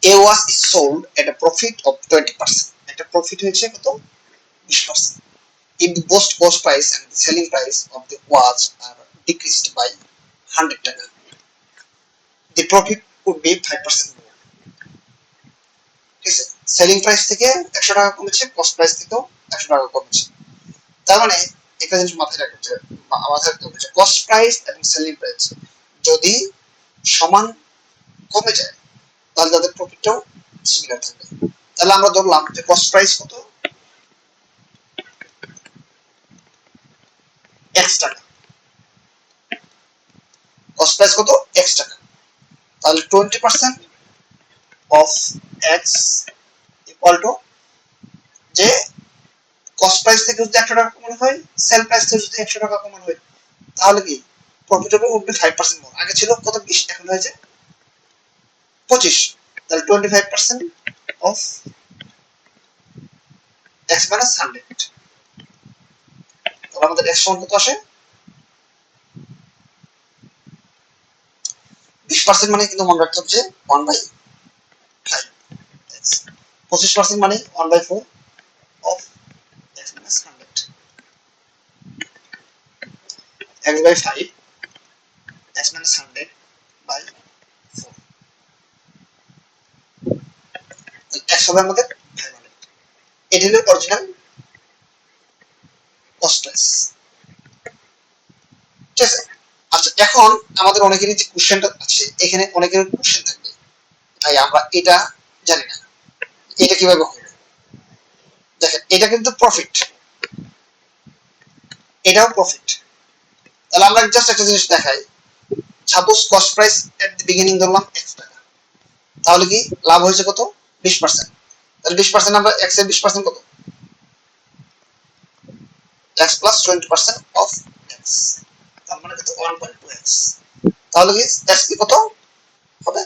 A was sold at a profit of 20%. একটা profit হয়েছে কত? 20%. If the both cost price and the selling price of the watch are decreased by 100 টাকা, the profit would be 5% more. ঠিক আছে, selling price থেকে 100 টাকা কমেছে, cost price থেকেও 100 টাকা কমেছে। তার মানে একটা জিনিস মাথায় রাখতে হবে, কস্ট প্রাইস এবং সেলিং প্রাইস যদি সমান কমে যায় তাহলে তাদের প্রফিটটাও সিমিলার থাকবে। তাহলে আমরা ধরলাম যে কস্ট প্রাইস কত? x টাকা, কস্ট প্রাইস কত? x টাকা। তাহলে 20% of x equal to যে কস্ট প্রাইস থেকে যদি 100 টাকা কমানো হয়, সেল প্রাইস থেকে যদি 100 টাকা কমানো হয়, তাহলে কি প্রফিট হবে? উঠবে 5% মোর। আগে ছিল কত? 20, এখন হয়েছে 25। তাহলে 25% of x minus 100। তাহলে আমাদের x সমান কত আসে? 20% মানে কিন্তু মনে রাখতে হবে যে 1/5, 25% মানে 1/4 of x minus 100, x by 5 x minus 100 by 4, x হবে আমাদের 500। এটা হলো অরিজিনাল কস্ট প্রাইস। ঠিক আছে, আচ্ছা এখন আমাদের অনেকেরই যে কোশ্চেনটা আছে, এখানে অনেকের কোশ্চেন থাকবে, তাই আমরা এটা জানি না এটা কিভাবে হবে। দেখেন এটা কিন্তু প্রফিট, এটাও প্রফিট। তাহলে আমরা জাস্ট একটা জিনিস দেখাই, suppose cost price at the beginning ধরলাম x টাকা, তাহলে কি লাভ হয়েছে কত? 20%। তাহলে 20% আমরা x এর 20% কত? x plus 20% of x, তার মানে কত? 1.2x। তাহলে কি x কি কত হবে?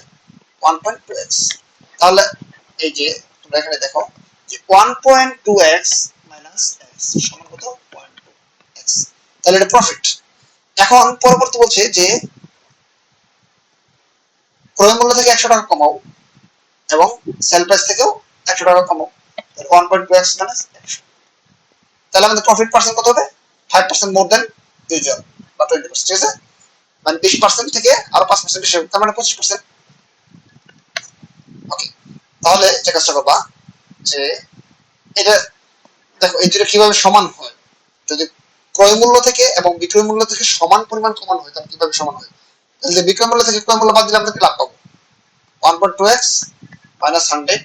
1.2x। তাহলে এই যে তোমরা এখানে দেখো যে 1.2x minus x সমান কত? 0.2x। তাহলে এটা প্রফিট। এখন পরবর্তী বলছে যে ক্রয় মূল্য থেকে 100 টাকা কমাও এবং সেল প্রাইস থেকেও 100 টাকা কমাও, তাহলে 1.2x minus 100। তাহলে আমাদের প্রফিট পার্সেন্ট কত হবে? 5% মোর দেন ইউজুয়াল বা 20%। ঠিক আছে, মানে 20% থেকে আরো 5% বেশি হবে, তার মানে 25%। ওকে, তাহলে যে কাজটা করবা যে এটা দেখো এই দুটো কিভাবে সমান হয়। যদি ক্রয় মূল্য থেকে এবং বিক্রয় মূল্য থেকে সমান পরিমাণ কমানো হয় তাহলে কিভাবে সমান হয়? তাহলে বিক্রয় মূল্য থেকে ক্রয় মূল্য বাদ দিলে আমরা কি লাভ পাবো? 1.2x minus 100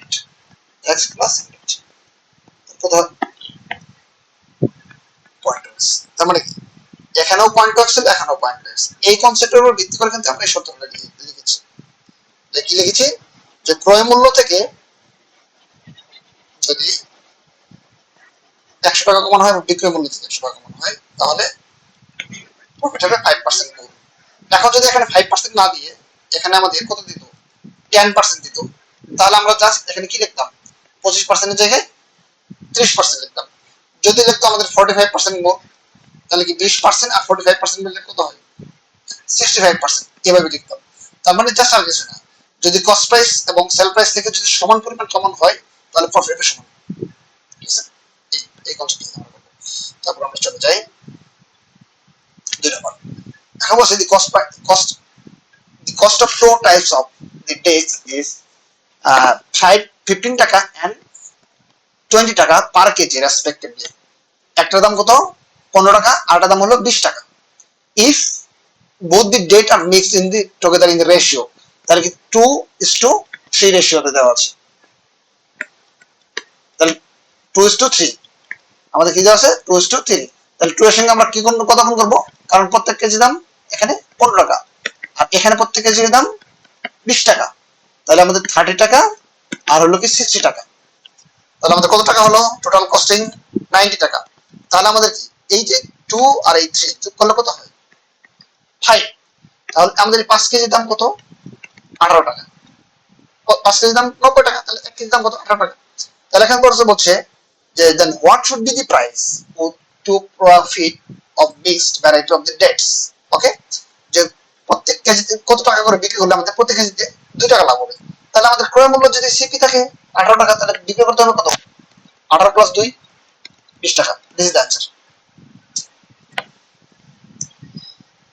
x plus 100 কত হয়? 0.2x। তার মানে কি এখানেও 0.2x ছিল, এখানেও 0.2x। এই কনসেপ্টের উপর ভিত্তি করে কিন্তু আমরা এই সূত্রটা লিখেছি। কি লিখেছি? যে ক্রয় মূল্য থেকে যদি 100 টাকা কমানো হয় এবং বিক্রয় মূল্য থেকে 100 টাকা কমানো হয় তাহলে প্রফিট হবে 5% মোর। এখন যদি এখানে 5% না দিয়ে এখানে আমাদের কত দিত? 10% দিত, তাহলে আমরা জাস্ট এখানে কি লিখতাম? 25% এর জায়গায় 30% লিখতাম। যদি লিখতো আমাদের 45% মোর, তাহলে কি 20% আর 45% মিললে কত হয়? 65%। এভাবে লিখতাম। তার মানে জাস্ট আর কিছু না, যদি কস্ট প্রাইস এবং সেল প্রাইস থেকে যদি সমান পরিমাণ কমন হয় তাহলে প্রফিট সমান। ঠিক আছে, এই কনসেপ্ট আমরা করব। তারপর আমরা চলে যাই 2 নম্বর। এখন বলছে the cost of two types of the dates is 15 টাকা and 20 টাকা পার কেজি রেসপেক্টিভলি। একটার দাম কত? 15 টাকা, আরেকটার দাম হলো 20 টাকা। if both the date are mixed in the together in the ratio, তাহলে কি 2:3 রেশিওতে দেওয়া আছে। তাহলে 2:3 আমাদের কি দেওয়া আছে? 2:3। তাহলে 2 এর সঙ্গে আমরা কি কত গুণ করব? কারণ প্রত্যেক কেজি দাম এখানে 15 টাকা আর এখানে প্রত্যেক কেজির দাম 20 টাকা। তাহলে আমাদের 30 টাকা আর হলো কি 60 টাকা। তাহলে আমাদের কত টাকা হলো? টোটাল কস্টিং 90 টাকা। তাহলে আমাদের কি এই যে 2 আর এই 3 যোগ করলে কত হয়? 5। তাহলে আমাদের 5 কেজির দাম কত? 18 টাকা। 5 কেজির দাম 90 টাকা, তাহলে 1 কেজির দাম কত? 18 টাকা। তাহলে এখানে বলছে যে then what should be the price to profit of mixed variety of the dates? ওকে, যে প্রত্যেক কেজিতে কত টাকা করে বিক্রি করলে আমাদের প্রত্যেক কেজিতে 2 টাকা লাভ হবে। তাহলে আমাদের ক্রয় মূল্য যদি সিপি থাকে 18 টাকা, তাহলে ডিপি করতে হবে কত? 18 প্লাস 2 20 টাকা। This is the answer.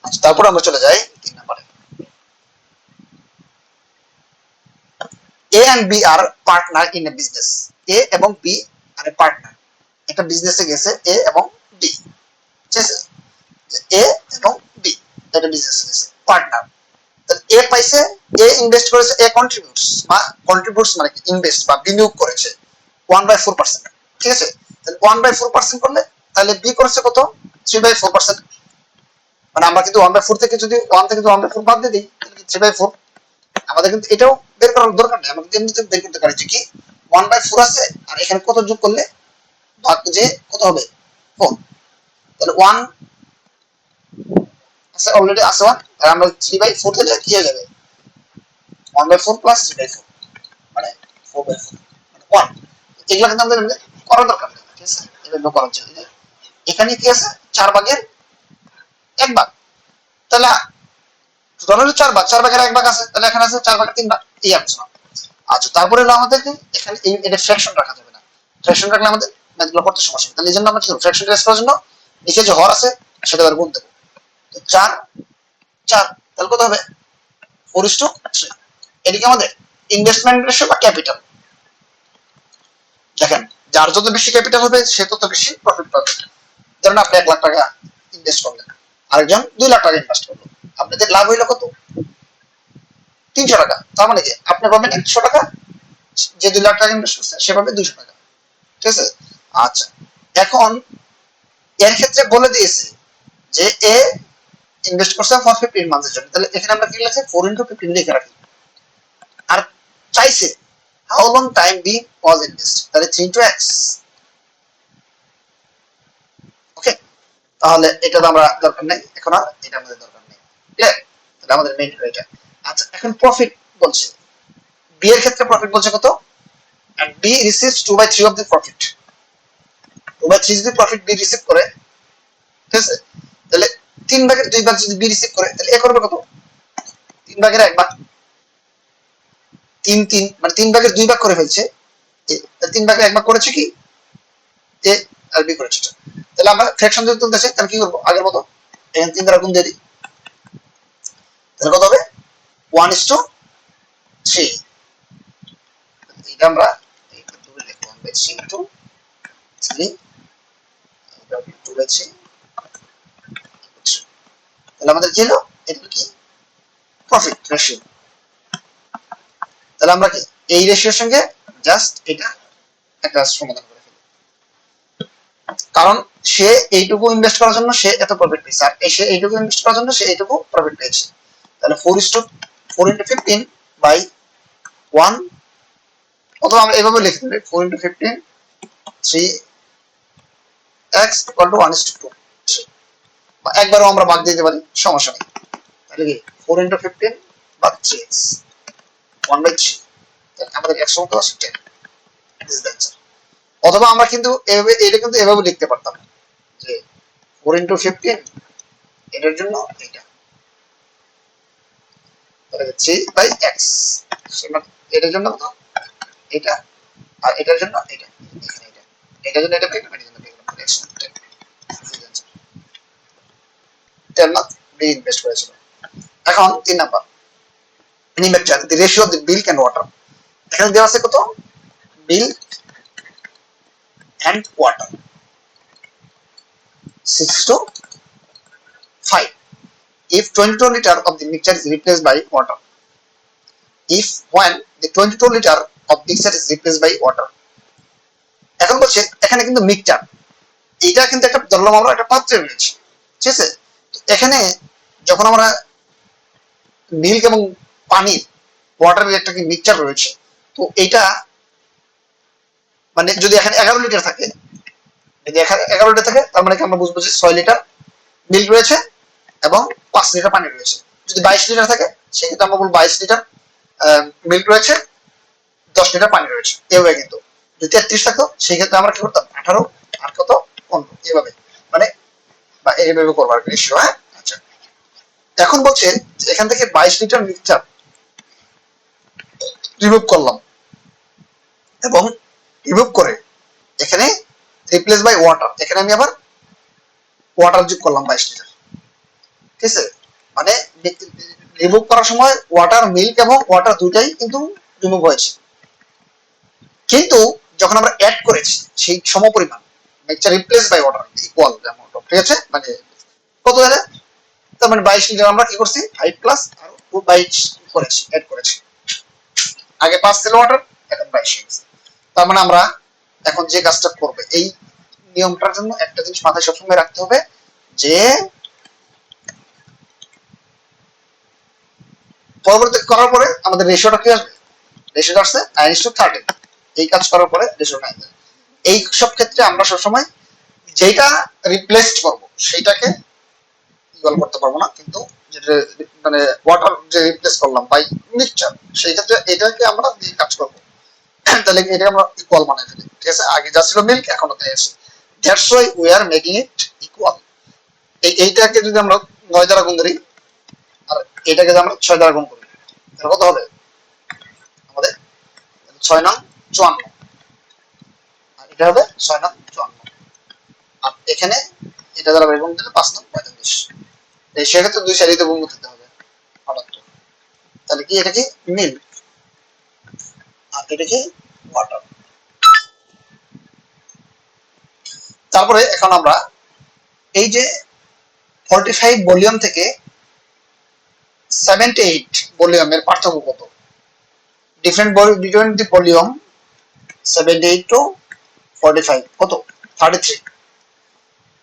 আচ্ছা, তারপর আমরা চলে যাই 3 নম্বরে। A and B are partner in a business. A এবং বি আর পার্টনার, একটা বিজনেসে গেছে এ এবং বি, ঠিক আছে? এ এবং বি একটা বিজনেসে গেছে পার্টনার। এ পাইছে, এ ইনভেস্ট করেছে, এ কন্ট্রিবিউটস বা কন্ট্রিবিউটস মানে কি ইনভেস্ট বা বিনিয়োগ করেছে 1/4%, ঠিক আছে? তাহলে 1/4% করলে তাহলে বি করেছে কত? 3/4%। মানে আমরা কিন্তু 1/4 থেকে যদি 1 থেকে 1/4 বাদ দিয়ে দিই তাহলে কি 3/4। আমাদের কিন্তু এটাও বের করার দরকার নেই, আমরা এমনিতে বের করতে পারি যে কি 1/4 আছে আর এখানে কত যোগ করলে ভাগ যে কত হবে 4। তাহলে 1 আছে অলরেডি আছে 1, আর আমরা 3/4 দিলে কি হয়ে যাবে 1/4 প্লাস 3/4 মানে 4/4 মানে 1। এগুলা কিন্তু আমাদের করার দরকার নেই, ঠিক আছে? এভাবে করার জন্য এখানে কি আছে 4 ভাগের 1 ভাগ, তাহলে টোটাল হলো 4 ভাগ, 4 ভাগের 1 ভাগ আছে, তাহলে এখানে আছে 4 ভাগের 3 ভাগ, এই অ্যান্সার। আচ্ছা, তারপরে হলো আমাদেরকে এখানে এটা ফ্র্যাকশন রাখা যাবে না, ফ্র্যাকশন রাখলে আমাদের ম্যাথগুলো করতে সমস্যা হবে। তাহলে এই জন্য আমরা কি করব, ফ্র্যাকশন টেস্ট করার জন্য নিচে যে হর আছে সেটা আবার গুণ দেব। তো 4 4 তাহলে কত হবে 4:3। এদিকে আমাদের ইনভেস্টমেন্ট রেশিও বা ক্যাপিটাল, দেখেন যার যত বেশি ক্যাপিটাল হবে সে তত বেশি প্রফিট পাবে। ধরেন আপনি 1 লাখ টাকা ইনভেস্ট করলেন, আরেকজন 2 লাখ টাকা ইনভেস্ট করলো, আপনাদের লাভ হইলো কত 300 টাকা। তার মানে কি আপনি পাবেন 100 টাকা, যে 2 লাখ টাকা ইনভেস্ট করছে সে পাবে 200 টাকা, ঠিক আছে? আচ্ছা, এখন এর ক্ষেত্রে বলে দিয়েছে যে এ ইনভেস্ট করছে ফর 15 মান্থের জন্য, তাহলে এখানে আমরা কি লিখছি 4 × 15 লিখে রাখি। আর চাইছে how long time B was invest, তাহলে 3 × x। ওকে, তাহলে এটা তো আমরা দরকার নেই এখন, আর এটা আমাদের দরকার নেই, ক্লিয়ার? তাহলে আমাদের মেইন এটা। আচ্ছা, এখন প্রফিট বলছে, বি এর ক্ষেত্রে প্রফিট বলছে কত, and B receives 2/3 of the profit। 2/3 যদি প্রফিট বি রিসিভ করে, ঠিক আছে? তাহলে 3 ভাগের 2 ভাগ যদি বি রিসিভ করে তাহলে এ করবে কত 3 ভাগের 1 ভাগ, 3 3 মানে 3 ভাগের 2 ভাগ করে ফেলছে এ, তাহলে 3 ভাগের 1 ভাগ করেছে কি এ, আর বি করেছে। তাহলে আমরা ফ্র্যাকশন যদি তুলতে চাই তাহলে কি করব, আগের মতো এখানে 3 দ্বারা গুণ দিয়ে দিই, তাহলে কত হবে 1:3। এটা আমরা এইটা তুলে লিখব 1/3 * 3, এটা 2/3। তাহলে আমাদের কি হলো, এটা কি প্রফিট রেশিও। তাহলে আমরা কি এই রেশিওর সঙ্গে জাস্ট এটা একটা সমাধান করে ফেলি, কারণ সে এইটুকু ইনভেস্ট করার জন্য সে এত প্রফিট পেয়েছে, আর সে এইটুকু ইনভেস্ট করার জন্য সে এইটুকু প্রফিট পেয়েছে। তাহলে 4:15/1, অথবা আমরা এভাবে লিখতে পারি 4:15 3x = 1:2, বা একবারও আমরা ভাগ দিতে পারি, সমস্যা নেই। তাহলে কি 4:15 বা 3x 1/3, আমাদের 100 কত আসছে 10। This is the answer. অথবা আমরা কিন্তু এভাবে এটা কিন্তু এভাবে লিখতে পারতাম যে 4:15 এটার জন্য এটা, তাহলে 3/x, এটার জন্য কত এটা, আর এটার জন্য এটা, এখানে এটা, এটার জন্য এটা পেলাম, এটার জন্য পেলাম 110। 10 লাখ বি ইনভেস্ট করেছিল। এখন 3 number manufacture the ratio of the milk and water. এখানে দেওয়া আছে কত milk and water 6:5 if 22 liter of the mixture is replaced by water, if when the 22 liter of mixture is replaced by water। এখন বলছে এখানে কিন্তু mixture, এটা কিন্তু একটা ধরলাম আমরা একটা পাত্রে রয়েছে, ঠিক আছে? এখানে যখন আমরা মিল্ক এবং পানি ওয়াটারের একটা মিক্সচার রয়েছে, তো এটা মানে যদি এখানে 11 লিটার থাকে, যদি এখানে 11 লিটার থাকে তার মানে কি আমরা বুঝবো যে 6 লিটার মিল্ক রয়েছে এবং 5 লিটার পানি রয়েছে। যদি 22 লিটার থাকে সেক্ষেত্রে আমরা বলবো 22 লিটার মিল্ক রয়েছে, 10 লিটার পানি রয়েছে, এভাবে। কিন্তু যদি 33 থাকতো সেই ক্ষেত্রে আমরা কি করতাম 18 আর কত 15, এভাবে মানে বা এইভাবে করবো আর কি রেশিও। হ্যাঁ, আচ্ছা, এখন বলছে এখান থেকে 22 লিটার মিক্সচার রিমুভ করলাম এবং রিমুভ করে এখানে রিপ্লেস বাই ওয়াটার, এখানে আমি আবার ওয়াটার যোগ করলাম 22 লিটার। ঠিক আছে, মানে রিমুভ করার সময় ওয়াটার, মিল্ক এবং ওয়াটার দুটাই কিন্তু রিমুভ হয়েছে, কিন্তু যখন আমরা অ্যাড করেছি সেই সমপরিমাণ mixture replace by water equal amount, ঠিক আছে, মানে কত হলে, তার মানে 22 লিটার আমরা কি করছি 5 প্লাস আর 22 করেছি, অ্যাড করেছি। আগে 5 ছিল ওয়াটার, এখন 22। তার মানে আমরা এখন যে কাজটা করবে, এই নিয়মটার জন্য একটা জিনিস মাথায় সবসময় রাখতে হবে যে পরবর্তী করার পরে আমাদের রেশিওটা কি আসবে, রেশিওটা আসছে 9:13। এই কাজ করার পরে রেশিও 9। এই সব ক্ষেত্রে আমরা সবসময় যেটা রিপ্লেসড করব সেইটাকে ইকুয়াল করতে পারবো না, কিন্তু যেটা মানে ওয়াটার যে রিপ্লেস করলাম বাই মিক্সচার, সেই ক্ষেত্রে এটাকে আমরা দিয়ে কাজ করব। তাহলে এটা আমরা ইকুয়াল বানাই ফেলি, ঠিক আছে। আগে যা ছিল মিল্ক, এখনো তাই আছে। That's why we are making it equal. এইটাকে যদি আমরা 9 দ্বারা গুণ করি আর এটাকে যদি আমরা 6 দ্বারা গুণ করি, তাহলে কত হবে আমাদের 6 নং 54, আর এটা হবে 6 নং 54, আর এখানে এটা দ্বারা গুণ দিলে 5 নং 45। এই সেক্ষেত্রে দুই সারিতে গুণ করতে হবে 78। তাহলে কি এটা কি মিল্ক আর এটা কি ওয়াটার। তারপরে এখন আমরা এই যে 45 ভলিউম থেকে 78 ভলিউমের পার্থক্য কত, different between the volume 78 to 45 কত 33।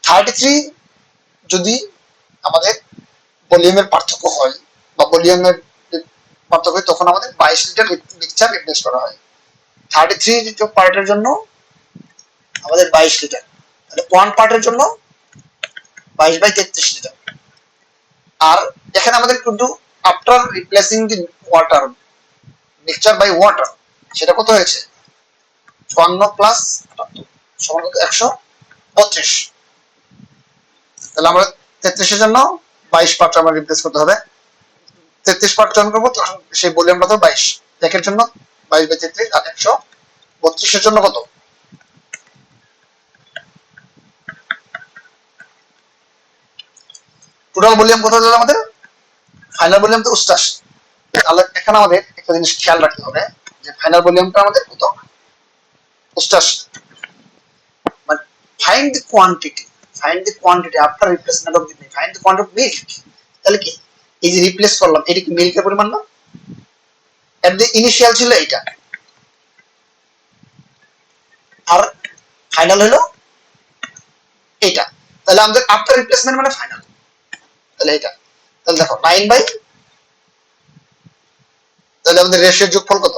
33 যদি আমাদের ভলিউমের পার্থক্য হয় বা ভলিউমের পার্থক্য হয়, তখন আমাদের 22 লিটার মিক্সচার রিপ্লেস করা হয়। 33 পার্টের জন্য আমাদের 22 লিটার, তাহলে ওয়ান পার্টের জন্য 22/33 লিটার। আর এখানে আমাদের কিন্তু after replacing the water, mixture by water, সেটা কত হয়েছে 54 প্লাস 78 সমান কত 132। তাহলে আমরা 33 এর জন্য 22 পার্ট আমরা রিপ্লেস করতে হবে। 33 পার্ট যখন করবো তখন সেই ভলিউমটা তো 22, একের জন্য 22/33 আর 132 এর জন্য কত, টোটাল ভলিউম কত হলো আমাদের, ফাইনাল ভলিউম তো 88। তাহলে এখানে আমাদের একটা জিনিস খেয়াল রাখতে হবে যে ফাইনাল ভলিউমটা আমাদের কত 88, মানে find the quantity, find the quantity after replacement of the milk, find the quantity of milk. তাহলে কি এই যে রিপ্লেস করলাম এটা কি মিল্কের পরিমাণ না, এট দি ইনিশিয়াল ছিল এটা, আর ফাইনাল হলো এটা, তাহলে আমাদের আফটার রিপ্লেসমেন্ট মানে ফাইনাল, তাহলে এটা, তাহলে দেখো 9 বাই, তাহলে আমাদের রেশিওর যোগফল কত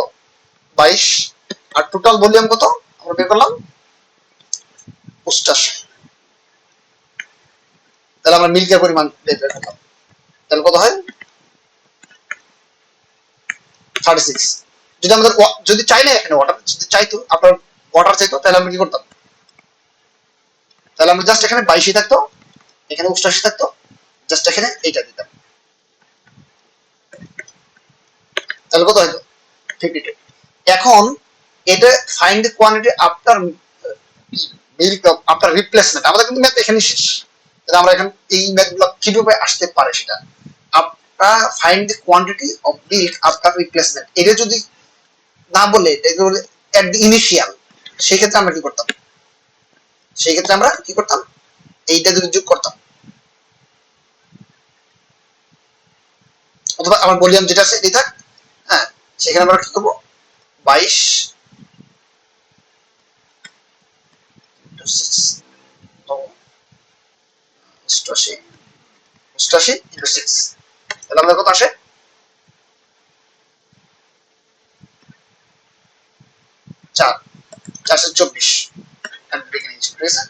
22, আর টোটাল ভলিউম কত আমরা বের করলাম 88। তাহলে আমরা মিল্কের পরিমাণ বের করলাম, তাহলে কত হয় 36। যদি আমাদের যদি চাই না এখানে ওয়াটার, যদি চাইতো আপনার ওয়াটার চাইতো, তাহলে আমরা কি করতাম, তাহলে আমরা জাস্ট এখানে 22 থাকতো, এখানে 88 থাকতো, জাস্ট এখানে এইটা দিতাম, তাহলে কত হইতো 52। এখন এটা find the quantity after milk after replacement, আমাদের কিন্তু ম্যাথ এখানে শেষ। তাহলে আমরা এখন এই ম্যাথগুলো কিভাবে আসতে পারে সেটা, after find the quantity of milk after replacement, এটা যদি না বলে এটাকে বলে এট দি ইনিশিয়াল, সেই ক্ষেত্রে আমরা কি করতাম, সেই ক্ষেত্রে আমরা কি করতাম এইটা যদি যোগ করতাম, অথবা আমার ভলিউম যেটা আছে এটাই থাক, হ্যাঁ, সেখানে আমরা কি করবো 22 88 into 6, তাহলে আমাদের কত আসে 4, 424 ঠিক আছে।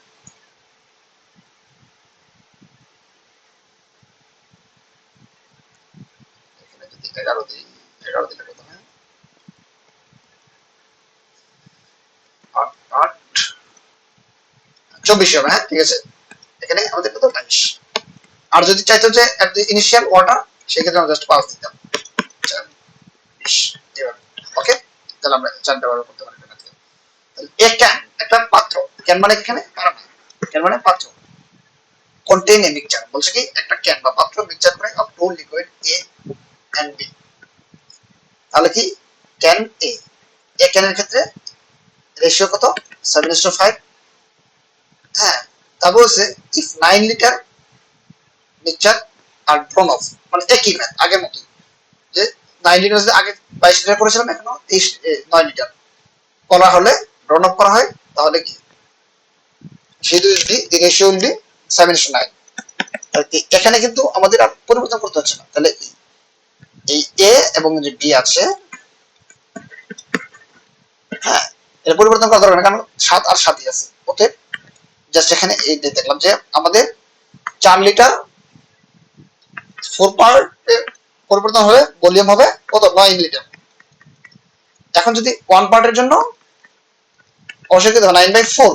এখানে যদি 11 দিই, 11 দিলে কত হয় 8 8 24 হবে, হ্যাঁ ঠিক আছে। এখানে আমাদের কত 22, আর যদি চাইতো যে এট দি ইনিশিয়াল ওয়াটার, সেক্ষেত্রে আমরা জাস্ট 5 দিতাম 20 এভাবে। ওকে, তাহলে আমরা চারটা ব্যবহার করতে পারি এখানে। এ ক্যান একটা পাত্র, ক্যান মানে এখানে পারা না, ক্যান মানে পাত্র। কন্টেইন এ মিক্সচার বলছে কি একটা ক্যান বা পাত্র মিক্সচার করে of two liquid A and B. তাহলে কি ক্যান এ, এ ক্যানের ক্ষেত্রে রেশিও কত 7:5। হ্যাঁ, তারপর হচ্ছে if 9 litre mixture are drawn off, মানে একই ম্যাথ আগের মতোই, যে 9 লিটার আগে 22 লিটার করেছিলাম, এখনো 9 লিটার করা হলে ড্রন অফ করা হয়, তাহলে কি সেই দুই দি রেশিও উইল বি 7:9। এখানে কিন্তু আমাদের আর পরিবর্তন করতে হচ্ছে না, তাহলে এই এ এবং যে বি আছে, হ্যাঁ এর পরিবর্তন করা দরকার না, কারণ 7 আর 7ই আছে। ওকে, জাস্ট এখানে এই দেখলাম যে আমাদের 4 লিটার 4 পার্টে পরিবর্তন হয়ে ভলিউম হবে কত 9 লিটার। এখন যদি 1 পার্টের জন্য অবশ্যই কত 9/4,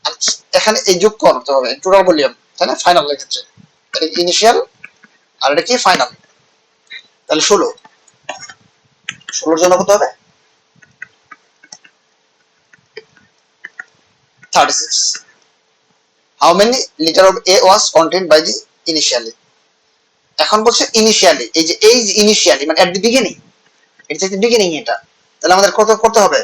আর এখানে এই যোগ করতে হবে টোটাল ভলিউম, তাই না, ফাইনালের ক্ষেত্রে এটা ইনিশিয়াল আর এটা কি ফাইনাল। তাহলে 16 জন্য কত হবে 36। How many liter of A was contained by the initially? এখন বলছে ইনিশিয়ালি, এই যে ইনিশিয়ালি মানে এট দি বিগিনিং, এটা হচ্ছে বিগিনিং, এটা তাহলে আমাদের কত করতে হবে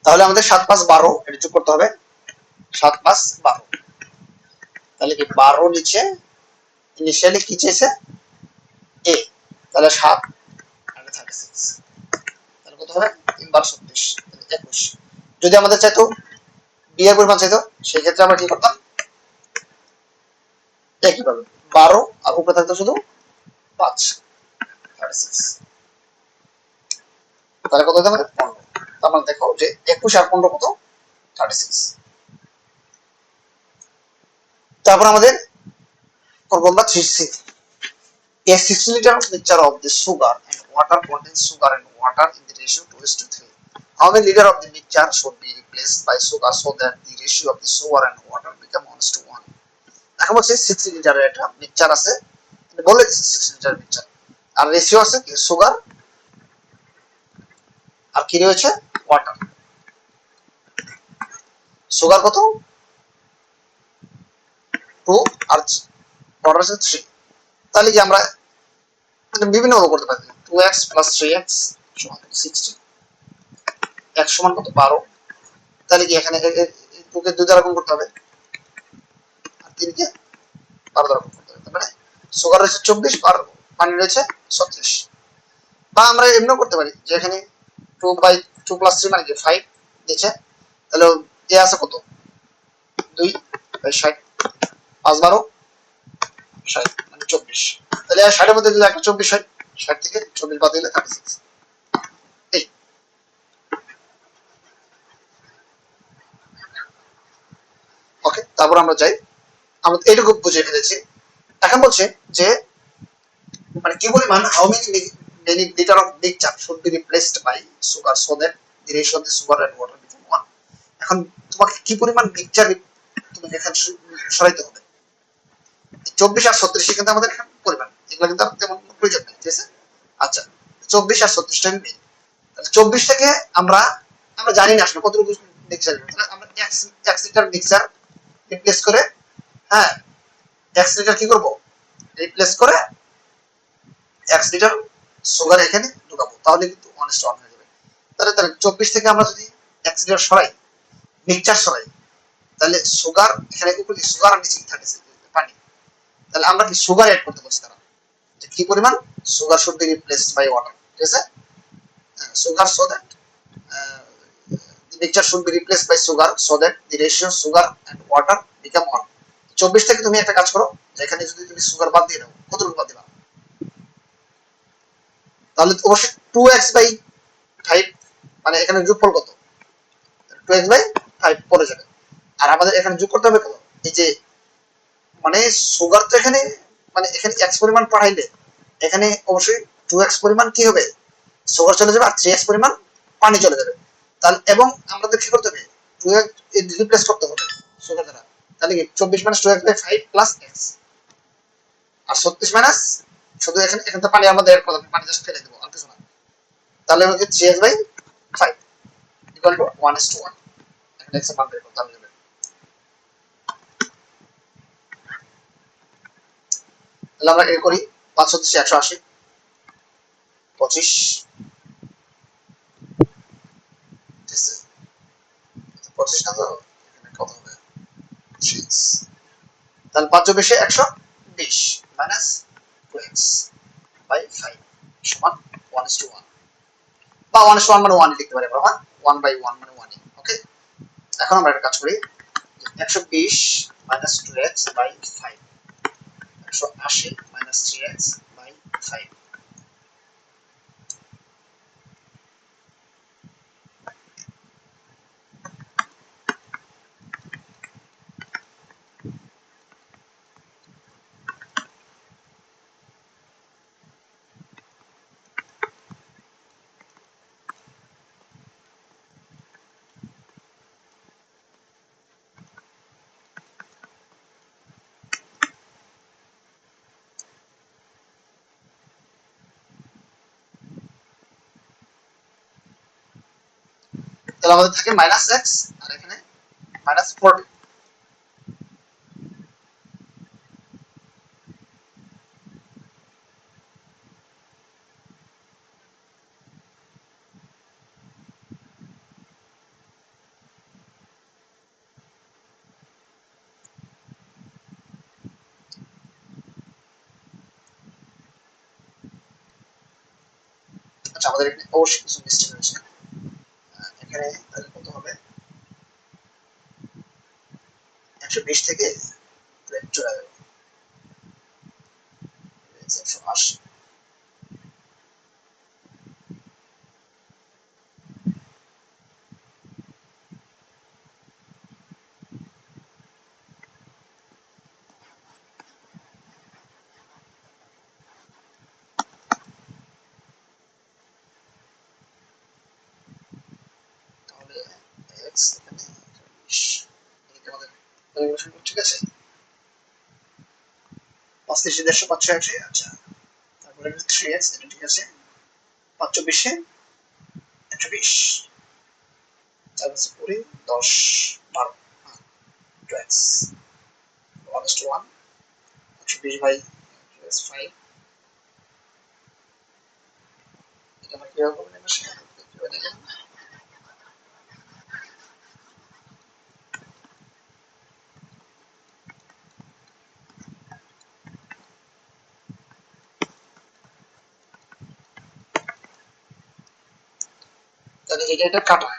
তাহলে আমাদের 7 5 12 এটা যোগ করতে হবে, 7 5 12, তাহলে কি 12 নিচে ইনিশিয়ালি কি চেয়েছে এ, তাহলে 7 আর 36, তাহলে কত হবে 3 বার 36, 21। যদি আমাদের চাইতো বি এর পরিমাণ চাইতো, সেই ক্ষেত্রে আমরা কি করতাম একই পাবে 12 আর উপরে থাকতো শুধু 5, 36, তাহলে কত হতে পারে 15। তার মানে দেখো যে 21 আর 15 কত 36। তারপর আমাদের করবো আমরা 3C, a 60 liter of mixture of the sugar and water contains sugar and water in the ratio 2:3. How many liter of the mixture should be replaced by sugar so that the ratio of the sugar and water become 1:1? এখন বলছে 60 লিটারের একটা mixture আছে, বলে দিচ্ছে 60 litre mixture, আর ratio আছে কি sugar আর কি রয়েছে ওয়াটার। সুগার কত 2 আর ওয়াটার আছে 3, তাহলে কি আমরা বিভিন্ন ভাবে করতে পারি, 2x + 3x = 60, x সমান কত 12, তাহলে কি এখানে 2 কে 2 দ্বারা গুণ করতে হবে আর 3 কে 12 দ্বারা গুণ করতে হবে, তার মানে সুগার রয়েছে 24 আর পানি রয়েছে 36। বা আমরা এমনিও করতে পারি যে এখানে 2/2 + 3 মানে কি 5 নিচে, তাহলে এ আছে কত 2/60, 5 12 60 মানে 24, তাহলে 60 এর মধ্যে যদি একটা 24 হয়, 60 থেকে 24 বাদ দিলে 36। এই ওকে, তারপর আমরা যাই, আমরা এইটুকু বুঝে ফেলেছি। এখন বলছে যে মানে কি পরিমাণ how many litre of mixture should be replaced by sugar so that the ratio of the sugar and water become 1। এখন তোমাকে কি পরিমাণ মিক্সচার তুমি এখানে সরাইতে হবে, 24 আর 36 কিন্তু আমাদের এখানে পরিমাণ, এগুলো কিন্তু আর তেমন প্রয়োজন নেই, ঠিক আছে। আচ্ছা 24 আর 36 টা নেই, তাহলে 24 থেকে আমরা আমরা জানি না আসলে কতটুকু মিক্সচার, আমরা 1 লিটার মিক্সচার রিপ্লেস করে, হ্যাঁ 1 লিটার কি করব রিপ্লেস করে 1 লিটার সুগার এখানে ঢুকাবো, তাহলে কিন্তু 1:1 হয়ে যাবে। তাহলে 24 থেকে আমরা যদি 1 লিটার সরাই, মিক্সচার সরাই, তাহলে সুগার এখানে উপরে সুগার আর নিচে থাকে পানি, তাহলে আমরা কি সুগার অ্যাড করতে বলছি তারা, যে কি পরিমাণ sugar should be replaced by water, ঠিক আছে। Sugar so that the mixture should be replaced by sugar so that the ratio sugar and water become 1। 24 থেকে তুমি একটা কাজ করো, যেখানে যদি তুমি সুগার বাদ দিয়ে দাও, কতটুকু বাদ দিবা, তাহলে অবশ্যই 2x/5, মানে এখানে যোগফল কত 2x/5 পড়ে যাবে। আর আমাদের এখানে যোগ করতে হবে কত, এই যে মানে সুগার তো এখানে মানে এখানে x পরিমাণ পাঠাইলে এখানে অবশ্যই 2x পরিমাণ কি হবে, সুগার চলে যাবে, আর 3x পরিমাণ পানি চলে যাবে। তাহলে এবং আমাদের কি করতে হবে, 2x রিপ্লেস করতে হবে সুগার দ্বারা। তাহলে কি 24 minus 2x by 5 plus x, আর 36 মাইনাস, শুধু এখানে এখানে তো পানি আমাদের এড করতে, পানি জাস্ট ফেলে দেবো আর কিছু না। তাহলে হচ্ছে 3x বাই 5 ইকুয়াল টু 1:1। এখানে x এর মান বের করতে হবে। তাহলে আমরা এর করি 5 হচ্ছে 180, 25, 25 না তো এখানে কত হবে 6, তাহলে 5 যোগ 120 মাইনাস 2x বাই 5 সমান 1:1, বা 1:1 মানে 1 লিখতে পারি আমরা, হ্যাঁ 1/1 মানে 1। ওকে, এখন আমরা একটা কাজ করি, 120 minus 2x by 5, 180 minus 3x by 5। তাহলে আমাদের থাকে মাইনাস x আর এখানে মাইনাস 40। আচ্ছা, আমাদের এখানে অবশ্যই কিছু মিস্টেক হয়েছে। এখানে তাহলে কত হবে, 120 থেকে চলে যাবে 180। তাহলে x এখানে 20, এদিকে আমাদের ক্যালকুলেশন ঠিক আছে, 35 150 580। আচ্ছা, তারপরে 3x, এটা ঠিক আছে, 5 24 120, 4 20 10 12, 2x 1:1, 120 বাই 5। এটা আমরা কিভাবে করবো এটা সেটা কিভাবে দেখেন। তাহলে এটা কাটা,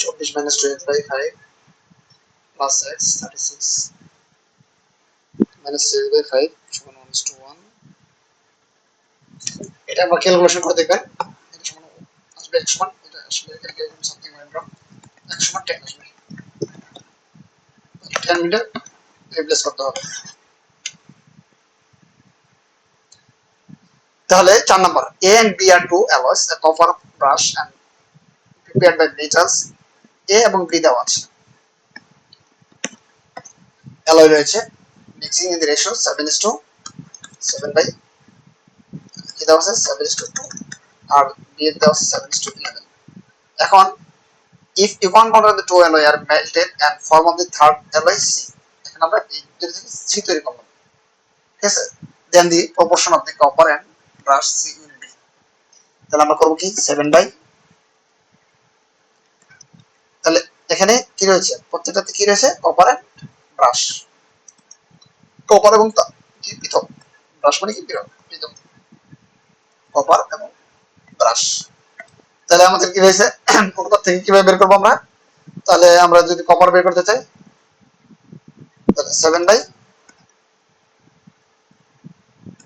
চব্বিশ minus 12 by 5 plus x 36 minus 12 by 5 সমান 1:1। এটা আবার ক্যালকুলেশন করে দেখবেন, এটা সমান আসবে x সমান, এটা আসলে এরকম সামথিং ওয়েন্ট রং, x সমান 10 আসবে। 10 মিটার রিপ্লেস করতে হবে। তাহলে 4 number, a and b are two alloys, a copper brush and prepared by metals, a এবং b দেওয়া আছে, অ্যালয় রয়েছে, mixing in the ratio 7:7 by কি দেওয়া আছে 7:2, আর b এর দেওয়া আছে 7:11। এখন if you can't control the two alloy are melted and form of the third alloy C, এখানে আমরা এই সি তৈরি করলাম, ঠিক আছে। Then the proportion of the copper and brass C will be, তাহলে আমরা করব কি 7 বাই, তাহলে এখানে কি রয়েছে প্রত্যেকটাতে কি রয়েছে কপার এন্ড ব্রাশ, কপার এবং কি পৃথক, ব্রাশ মানে কি পৃথক, কপার এবং ব্রাশ। তাহলে আমাদের কি রয়েছে অনুপাত থেকে কিভাবে বের করবো আমরা, তাহলে আমরা যদি কপার বের করতে চাই তাহলে 7 বাই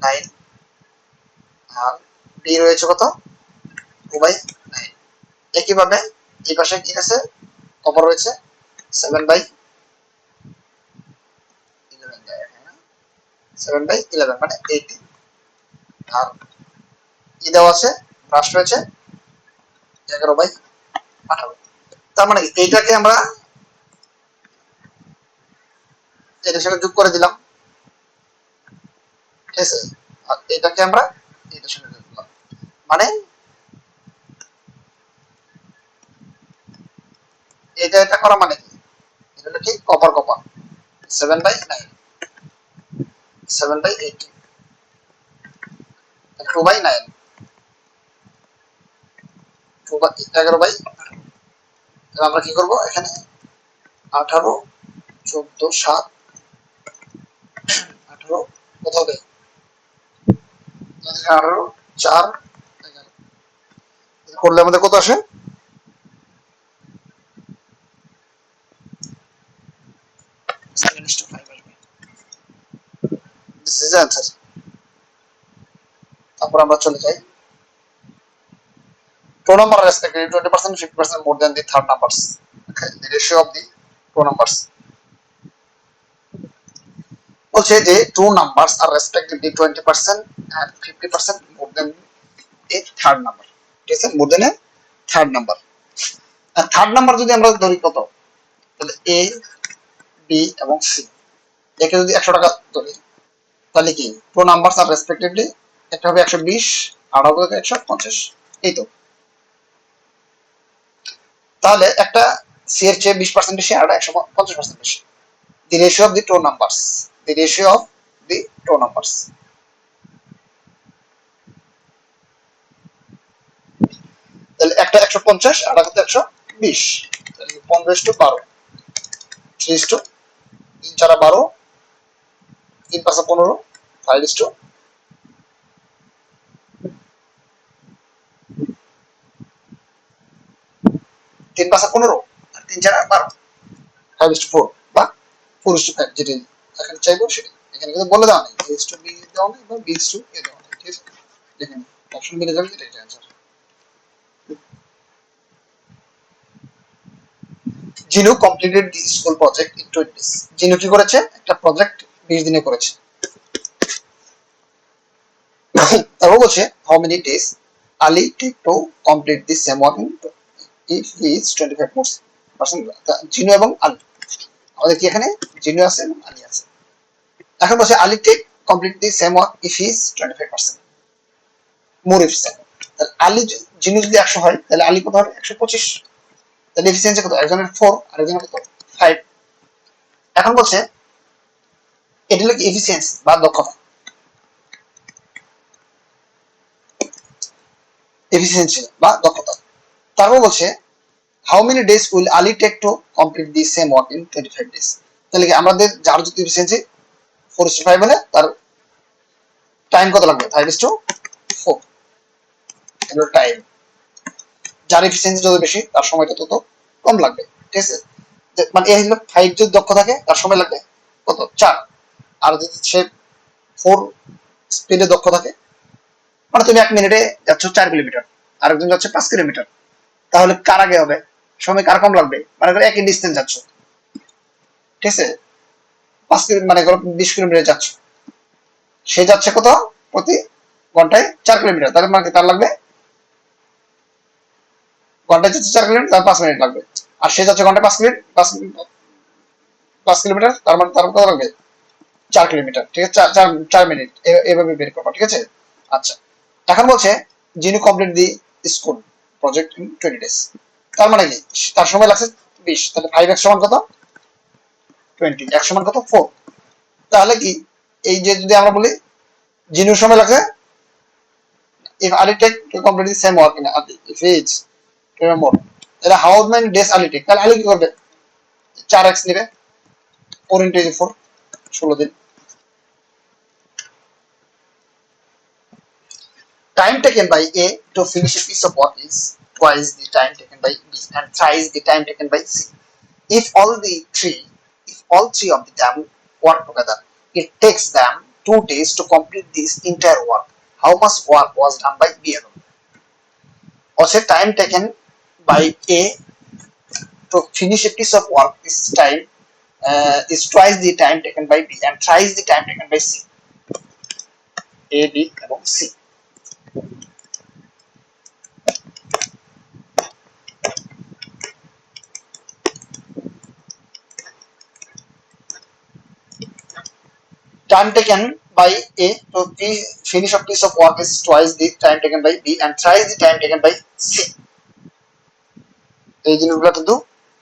9 আর বি রয়েছে কত 2 বাই 9। একইভাবে এই পাশে কি আছে কপার রয়েছে 7 বাই 11 মানে 18 আর ই দেওয়া আছে ব্রাশ রয়েছে 11 বাই 18। তার মানে এইটাকে আমরা এটার সাথে যোগ করে দিলাম, ঠিক আছে, আর এটাকে আমরা এটার সাথে যোগ দিলাম, মানে এটা করা মানে কি, এটা হলো কি copper copper 7 by 9, 7 by 18, 2 by 9, 11 by, তাহলে আমরা কি করব এখানে 18 14 7 18 কত হবে 18 4 11 করলে আমাদের কত আসে 7:5 আসবে। This is answer. তারপর আমরা চলে যাই two number respectively 20% 50% more than the third numbers, okay, the ratio of the two numbers বলছে যে two numbers are respectively 20% and 50% more than a third number, ঠিক আছে, more than a third number। আর third number যদি আমরা ধরি কত, তাহলে এ বি এবং সি, একে যদি 100 টাকা ধরি তাহলে কি টু নাম্বারস আর রেসপেক্টিভলি, একটা হবে 120 আর হবে 150, এই তো। তাহলে একটা সি এর চেয়ে 20% বেশি আর 150% বেশি, the ratio of the two numbers, the ratio of the two numbers। তাহলে একটা 150 আর একটা 120, তাহলে 15:12, 3:3 4 12, 3 5 15, 5:3 5 15 আর 3 4 12, 5:4 বা 4:5 যেটা এখানে চাইবো সেটা এখানে কিন্তু বলে দেওয়া নেই, a:b দেওয়া নেই বা b:a দেওয়া নেই, ঠিক আছে, দেখেন অপশন মিলে যাবে, এটা answer. Jinu completed the school project in 20 days, Jinu কি করেছে একটা প্রজেক্ট 20 দিনে করেছে। তারপর বলছে how many days Ali take to complete the same work if he is 25%। Jinu এবং আলি, আমাদের কি এখানে জিনু আছে এবং আলি আছে। এখন বলছে Ali take complete the same work if he is 25% more efficient. তাহলে আলি জিনু যদি 100 হয় তাহলে আলি কত হবে 125, তাহলে এফিসিয়েন্সি কত, একজনের 4 আর একজনের কত 5। এখন বলছে এটা হলো কি এফিসিয়েন্সি বা দক্ষতা, এফিসিয়েন্সি বা দক্ষতা। তারপর বলছে how many days will Ali take to complete the same work in 25 days। তাহলে কি আমাদের যার যদি এফিসিয়েন্সি 4:5 হলে তার টাইম কত লাগবে 5:4, এগুলো টাইম। যার এফিসিয়েন্সি যত বেশি তার সময়টা তত কম লাগবে, ঠিক আছে, মানে এই হলো 5 যদি দক্ষ থাকে তার সময় লাগবে কত 4, আর যদি সে 4 স্পিডে দক্ষ থাকে, মানে তুমি 1 মিনিটে যাচ্ছ 4 কিলোমিটার আরেকজন যাচ্ছে 5 কিলোমিটার, তাহলে কার আগে হবে, সময় কার কম লাগবে, মানে ধরো একই ডিস্টেন্স যাচ্ছ, ঠিক আছে, 5 কিলোমিটার মানে ধরো 20 কিলোমিটার যাচ্ছ, সে যাচ্ছে কত প্রতি ঘন্টায় 4 কিলোমিটার, তাহলে মানে তার লাগবে ঘন্টায় যাচ্ছে 4 কিলোমিটার, তার 5 মিনিট লাগবে। আর সে যাচ্ছে ঘন্টায় 5 মিনিট 5 কিলোমিটার, তার মানে তার কত লাগবে 4 কিলোমিটার, ঠিক আছে, 4 মিনিট, এভাবে বের করবো, ঠিক আছে। আচ্ছা, এখন বলছে যিনি complete the school project in 20 days, তার মানে কি তার সময় লাগছে 20, তাহলে 5x সমান কত 20 1 সমান কত 4। তাহলে কি এই যে যদি আমরা বলি জিনুর সময় লাগছে if Ali take to complete the same work in if it's 12 more তাহলে how many days Ali take তাহলে Ali কি করবে 4x নেবে 4 into 4 16 দিন। Time taken by A to finish a piece of work is twice the time taken by B and thrice the time taken by C. If all three of them work together, it takes them 2 days to complete this entire work. How much work was done by B alone? Also, time taken by A to finish a piece of work is twice the time taken by B and thrice the time taken by C. A, B, এবং C. Time taken by A to finish a piece of work is twice the time taken by B and thrice the time taken by C. এই জিনিসগুলো কিন্তু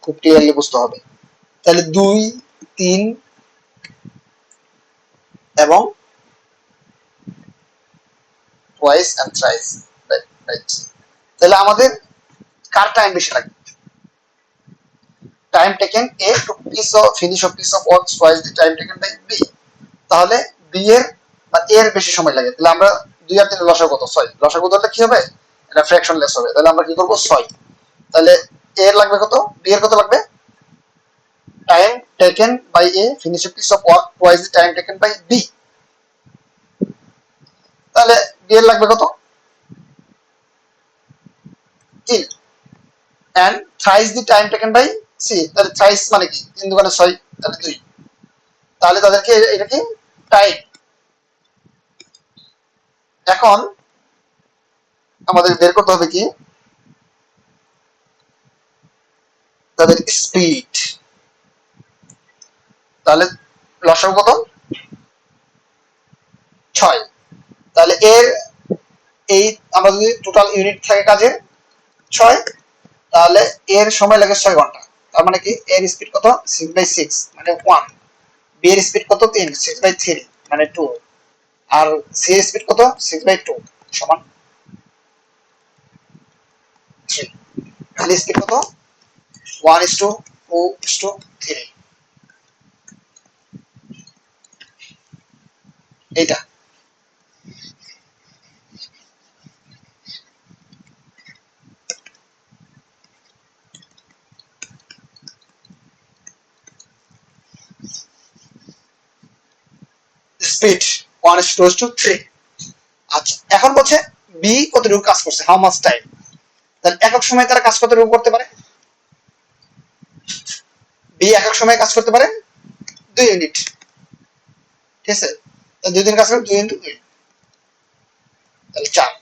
খুব clearly বুঝতে হবে। তাহলে 2 3 এবং twice and thrice right তাহলে আমাদের কার টাইম বেশি লাগবে time taken A to finish a piece of work twice the time taken by B তাহলে B এর বা A এর বেশি সময় লাগে তাহলে আমরা 2 আর 3 লসাগু কত 6 লসাগু ধরলে কি হবে এটা ফ্র্যাকশনলেস হবে তাহলে আমরা কি করব 6 তাহলে A এর লাগবে কত B এর কত লাগবে time taken by A finish a piece of work twice the time taken by B তাহলে B এর লাগবে কত 3 and thrice the time taken by C তাহলে thrice মানে কি 3 দুগুণে 6 তাহলে 2 তাহলে তাদেরকে এটা কি টাইম এখন আমাদের বের করতে হবে কি তাদের স্পিড তাহলে লসাগু কত 6 তাহলে এর এই আমরা যদি টোটাল ইউনিট থাকে কাজে 6 তাহলে এর সময় লাগে 6 ঘন্টা তার মানে কি এর স্পিড কত 6/6 মানে 1 বি এর স্পিড কত 3 6/3 মানে 2 আর সি এর স্পিড কত 6/2 সমান 3 তাহলে স্পিড কত 1:2:3 এটা স্পিড 1:3 আচ্ছা এখন বলছে বি কতটুকু কাজ করছে হাউ মাচ টাইম তাহলে একক সময় তারা কাজ কতটুকু করতে পারে বি একক সময় কাজ করতে পারে 2 ইউনিট ঠিক আছে তাহলে 2 দিন কাজ করে 2 ইনটু 2 তাহলে 4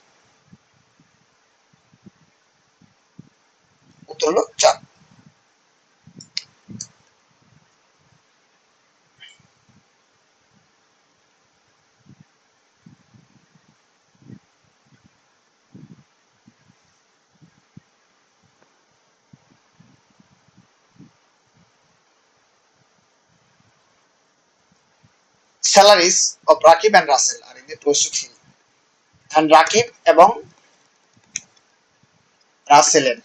উত্তর হলো 4 salaries of Rakib and Russell are in the process and Rakib এবং রাসেলের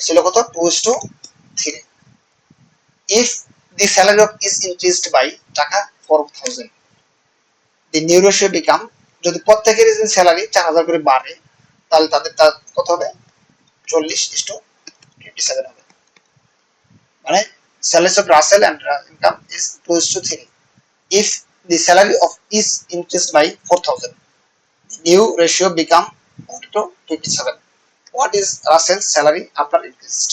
ছিল কত 2:3 if the salary of is increased by টাকা 4000 the new ratio become যদি প্রত্যেকের স্যালারি 4000 করে বাড়ে তাহলে তাদের কত হবে 40:57 হবে মানে salaries of Russell and income is 2:3 if the salary of is increased by 4000 the new ratio become 1:57 what is Russell's salary after increased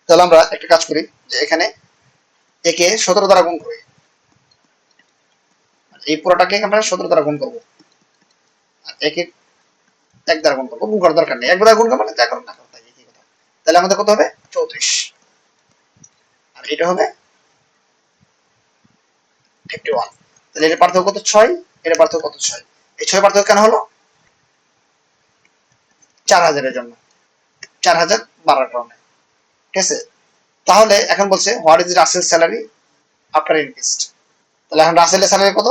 তাহলে আমরা একটা কাজ করি যে এখানে একে 17 দ্বারা গুণ করি এই পুরোটাকে আমরা 17 দ্বারা গুণ করব আর একে 1 দ্বারা গুণ করব গুণ করার দরকার নেই 1 দ্বারা গুণ করব না যা করব না করব তাই কি কথা তাহলে আমাদের কত হবে 34 আর এটা হবে 51 তাহলে এর পার্থক্য কত 6 এর পার্থক্য কত 6 এই 6 পার্থক্য কেন হলো 4000 এর জন্য, 4000 বাড়ার কারণে, ঠিক আছে। তাহলে এখন বলছে what is Russell salary after increased. তাহলে এখন রাসেলের স্যালারি কত?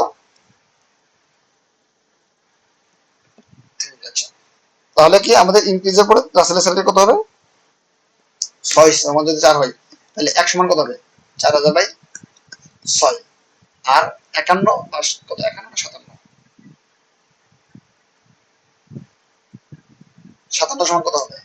ঠিক আছে, তাহলে কি আমাদের ইনক্রিজের পরে রাসেলের স্যালারি কত হবে? 600। আমাদের যদি 4 হয় তাহলে 1 সমান কত হবে? 4000 বাই 6। আর 51 প্লাস কত? 51 না 57? 57 সমান কত হবে?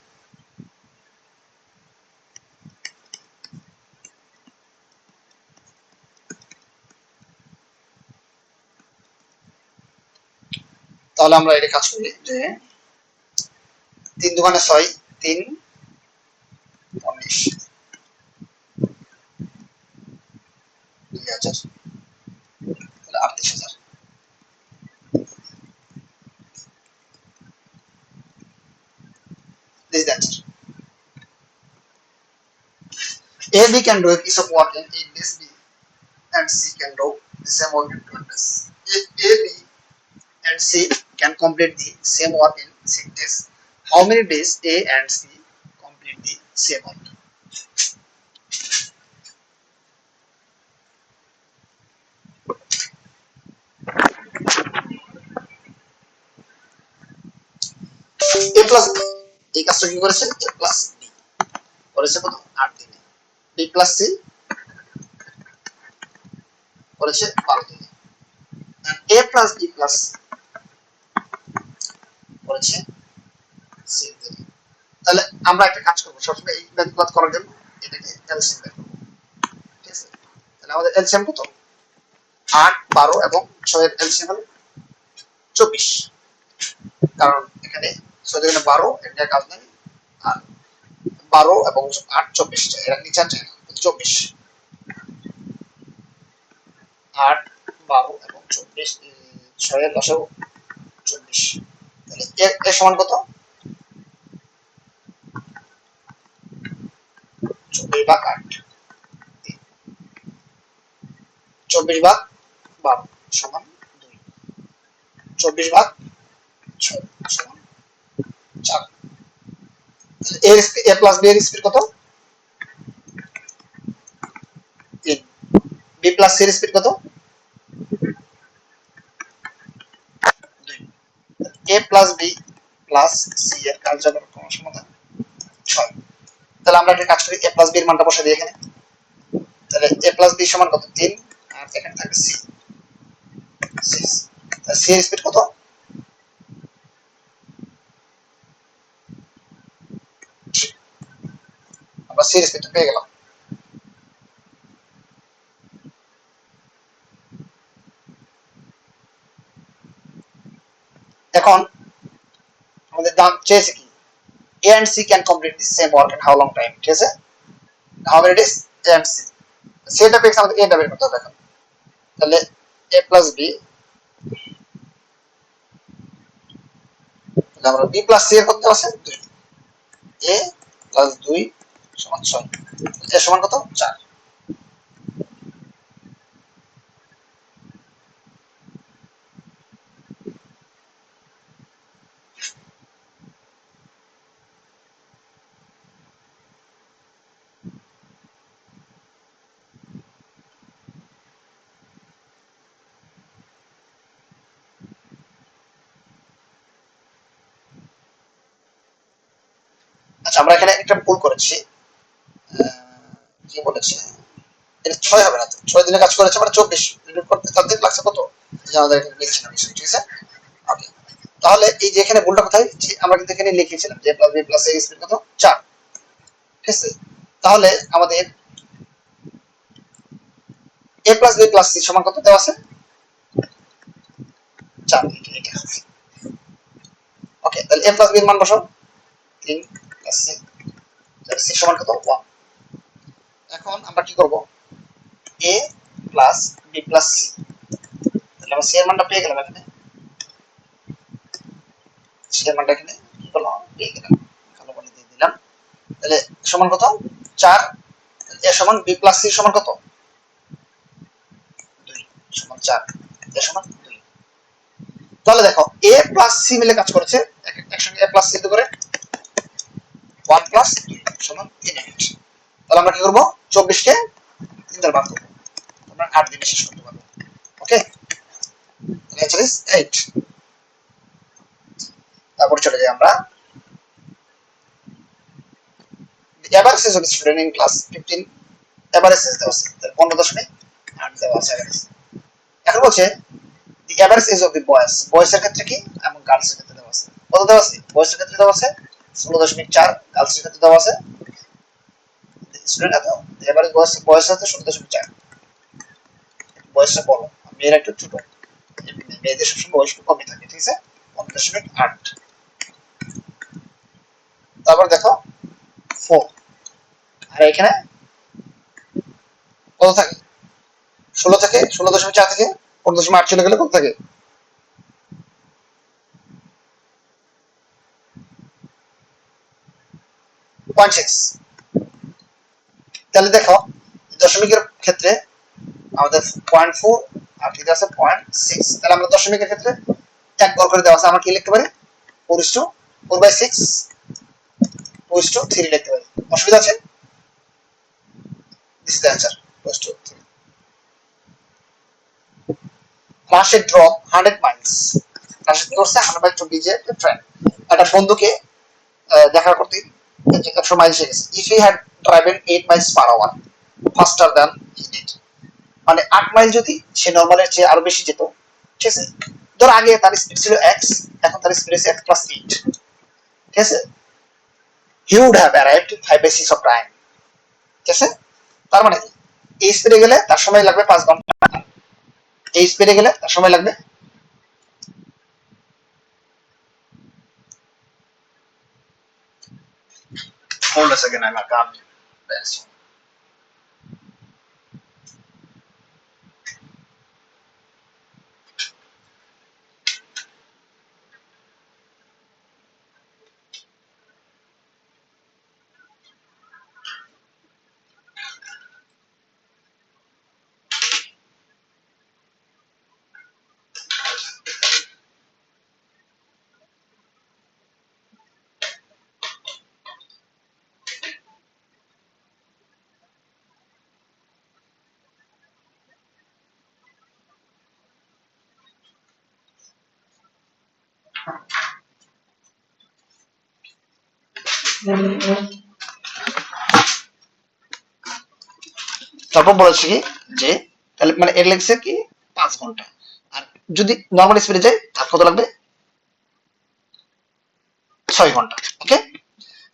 তাহলে আমরা এটা কাজ করি যে 3 দোকানে 6, 3 19, 2000, তাহলে 38,000। This is the answer. A, B can do a piece of work in 8 days. B and C can do the same work in 12 days. If A, B and C can complete the same work in 6 days, how many days A and C complete the same work? A plus B এই কাজটা কি করেছে? A plus B করেছে কত? 8 দিনে। B plus C করেছে 12 দিনে। আর A plus B plus করেছে 6 দিনে। তাহলে আমরা একটা কাজ করব, সবসময় এই ম্যাথগুলো করার জন্য এটাকে এলসিএম বের করব, ঠিক আছে। তাহলে আমাদের এলসিএম কত? 8, 12 এবং 6 এর এলসিএম হলো 24। কারণ এখানে 6 এখানে 12 এর কাজ নাই, আর 12 এবং 8 24, এর নিচে আছে 24। 8, 12 এবং 24, 6 এর লসাগু 24। তাহলে এর সমান কত? 24 ভাগ 8, 24 ভাগ 12 সমান 2, 24 ভাগ 6 সমান 4। এর এ প্লাস বি এর স্পিড কত? 3। বি প্লাস সি এর স্পিড কত? 2। এ প্লাস বি প্লাস সি এর কার্যকর ক্রম সমাধান 6। তাহলে আমরা একটা কাজ করি, এ প্লাস বি এর মানটা বসিয়ে দিই এখানে। তাহলে এ প্লাস বি সমান কত? 3। আর এখানে থাকবে সি, 6। তাহলে সি এর স্পিড কত? আমরা সি এর স্পিড পেয়ে গেলাম। এখন আমাদের দাম চেয়েছে কি? A and C can complete the same work in how long time? ঠিক আছে, how many days A and C, সেটা পেয়ে আমাদের এটা বের করতে হবে এখন। তাহলে A plus B, তাহলে আমরা B plus C এর করতে আছে 2, A plus 2 সমান 6, এর সমান কত? 4। আচ্ছা, আমরা এখানে একটা ভুল করেছি। কি বলেছে? এটা 6 হবে না তো, 6 দিনে কাজ করেছে মানে 24 রিপিট করতে তার দিন লাগছে কত? যে আমাদের এখানে লিখছিলাম বিষয়, ঠিক আছে। ওকে, তাহলে এই যে এখানে ভুলটা কোথায়? যে আমরা কিন্তু এখানে লিখেছিলাম যে প্লাস বি প্লাস এর স্পিড কত? 4, ঠিক আছে। তাহলে আমাদের a plus B plus C সমান কত দেওয়া আছে? 4। এটা ওকে, তাহলে a প্লাস বি এর মান বসাও, 3 প্লাস সি, তাহলে সি সমান কত? 1। এখন আমরা কি করব? a plus B plus C, তাহলে আমরা সি এর মানটা পেয়ে গেলাম এখানে, সি এর মানটা এখানে কি করলাম? পেয়ে গেলাম, কালো বলে দিয়ে দিলাম। তাহলে সমান কত? 4। এ সমান বি প্লাস সি সমান কত? 2 সমান 4, এ সমান 2। তাহলে দেখো a প্লাস সি মিলে কাজ করেছে, একসঙ্গে a প্লাস সি করে 1 প্লাস 2 সমান 3 মিনিট। তাহলে আমরা কি করবো 24 কে 3 দ্বারা ভাগ করবো, আমরা 8 দিনে শেষ করতে পারবো। ওকে, অ্যান্সার ইজ 8। তারপর চলে যাই আমরা average age of student in class 15 average age দেওয়া আছে 15.8 দেওয়া আছে average। এখন বলছে the average age of the boys বয়েসের ক্ষেত্রে কি এবং গার্লস এর ক্ষেত্রে দেওয়া আছে, কত দেওয়া আছে? বয়েসের ক্ষেত্রে দেওয়া আছে 16.4, গার্লস এর ক্ষেত্রে দেওয়া আছে স্টুডেন্ট এত এবারে বয়স হচ্ছে 16.4, বয়সটা বড়, মেয়েরা একটু ছোট, মেয়েদের সবসময় বয়স একটু কমই থাকে, ঠিক আছে 15.8। তারপর দেখো 4 আর এখানে কত থাকে 16 থেকে 16.4 থেকে 15.8 চলে গেলে কত থাকে 0.6। তাহলে দেখো দশমিকের ক্ষেত্রে আমাদের 0.4 আর ঠিক আছে 0.6, তাহলে আমরা দশমিকের ক্ষেত্রে এক গড় করে দেওয়া আছে, আমরা কি লিখতে পারি 4:4/6 2:3 লিখতে পারি, অসুবিধা আছে? This is the answer 2:3। Rashed drop 100 Miles, Rashed কি করছে 100 মাইল চলে গিয়ে ট্রেন একটা বন্ধুকে দেখা করতে 100 মাইল এসে গেছে। If he had driven 8 miles per hour faster than he did, মানে 8 মাইল যদি সে নরমালের চেয়ে আরো বেশি যেত, ঠিক আছে, ধর আগে তার স্পিড ছিল x, এখন তার স্পিড আছে x+8, ঠিক আছে, he would have arrived 5/6 of time, ঠিক আছে, তার মানে এই স্পিডে গেলে তার সময় লাগবে 5 ঘন্টা, এই স্পিডে গেলে তার সময় লাগবে hold a second I'm a calm down. তারপর বলেছে কি যে তাহলে মানে এর লেগছে কি 5 ঘন্টা, আর যদি নরমাল স্পিডে যায় তার কত লাগবে 6 ঘন্টা। ওকে,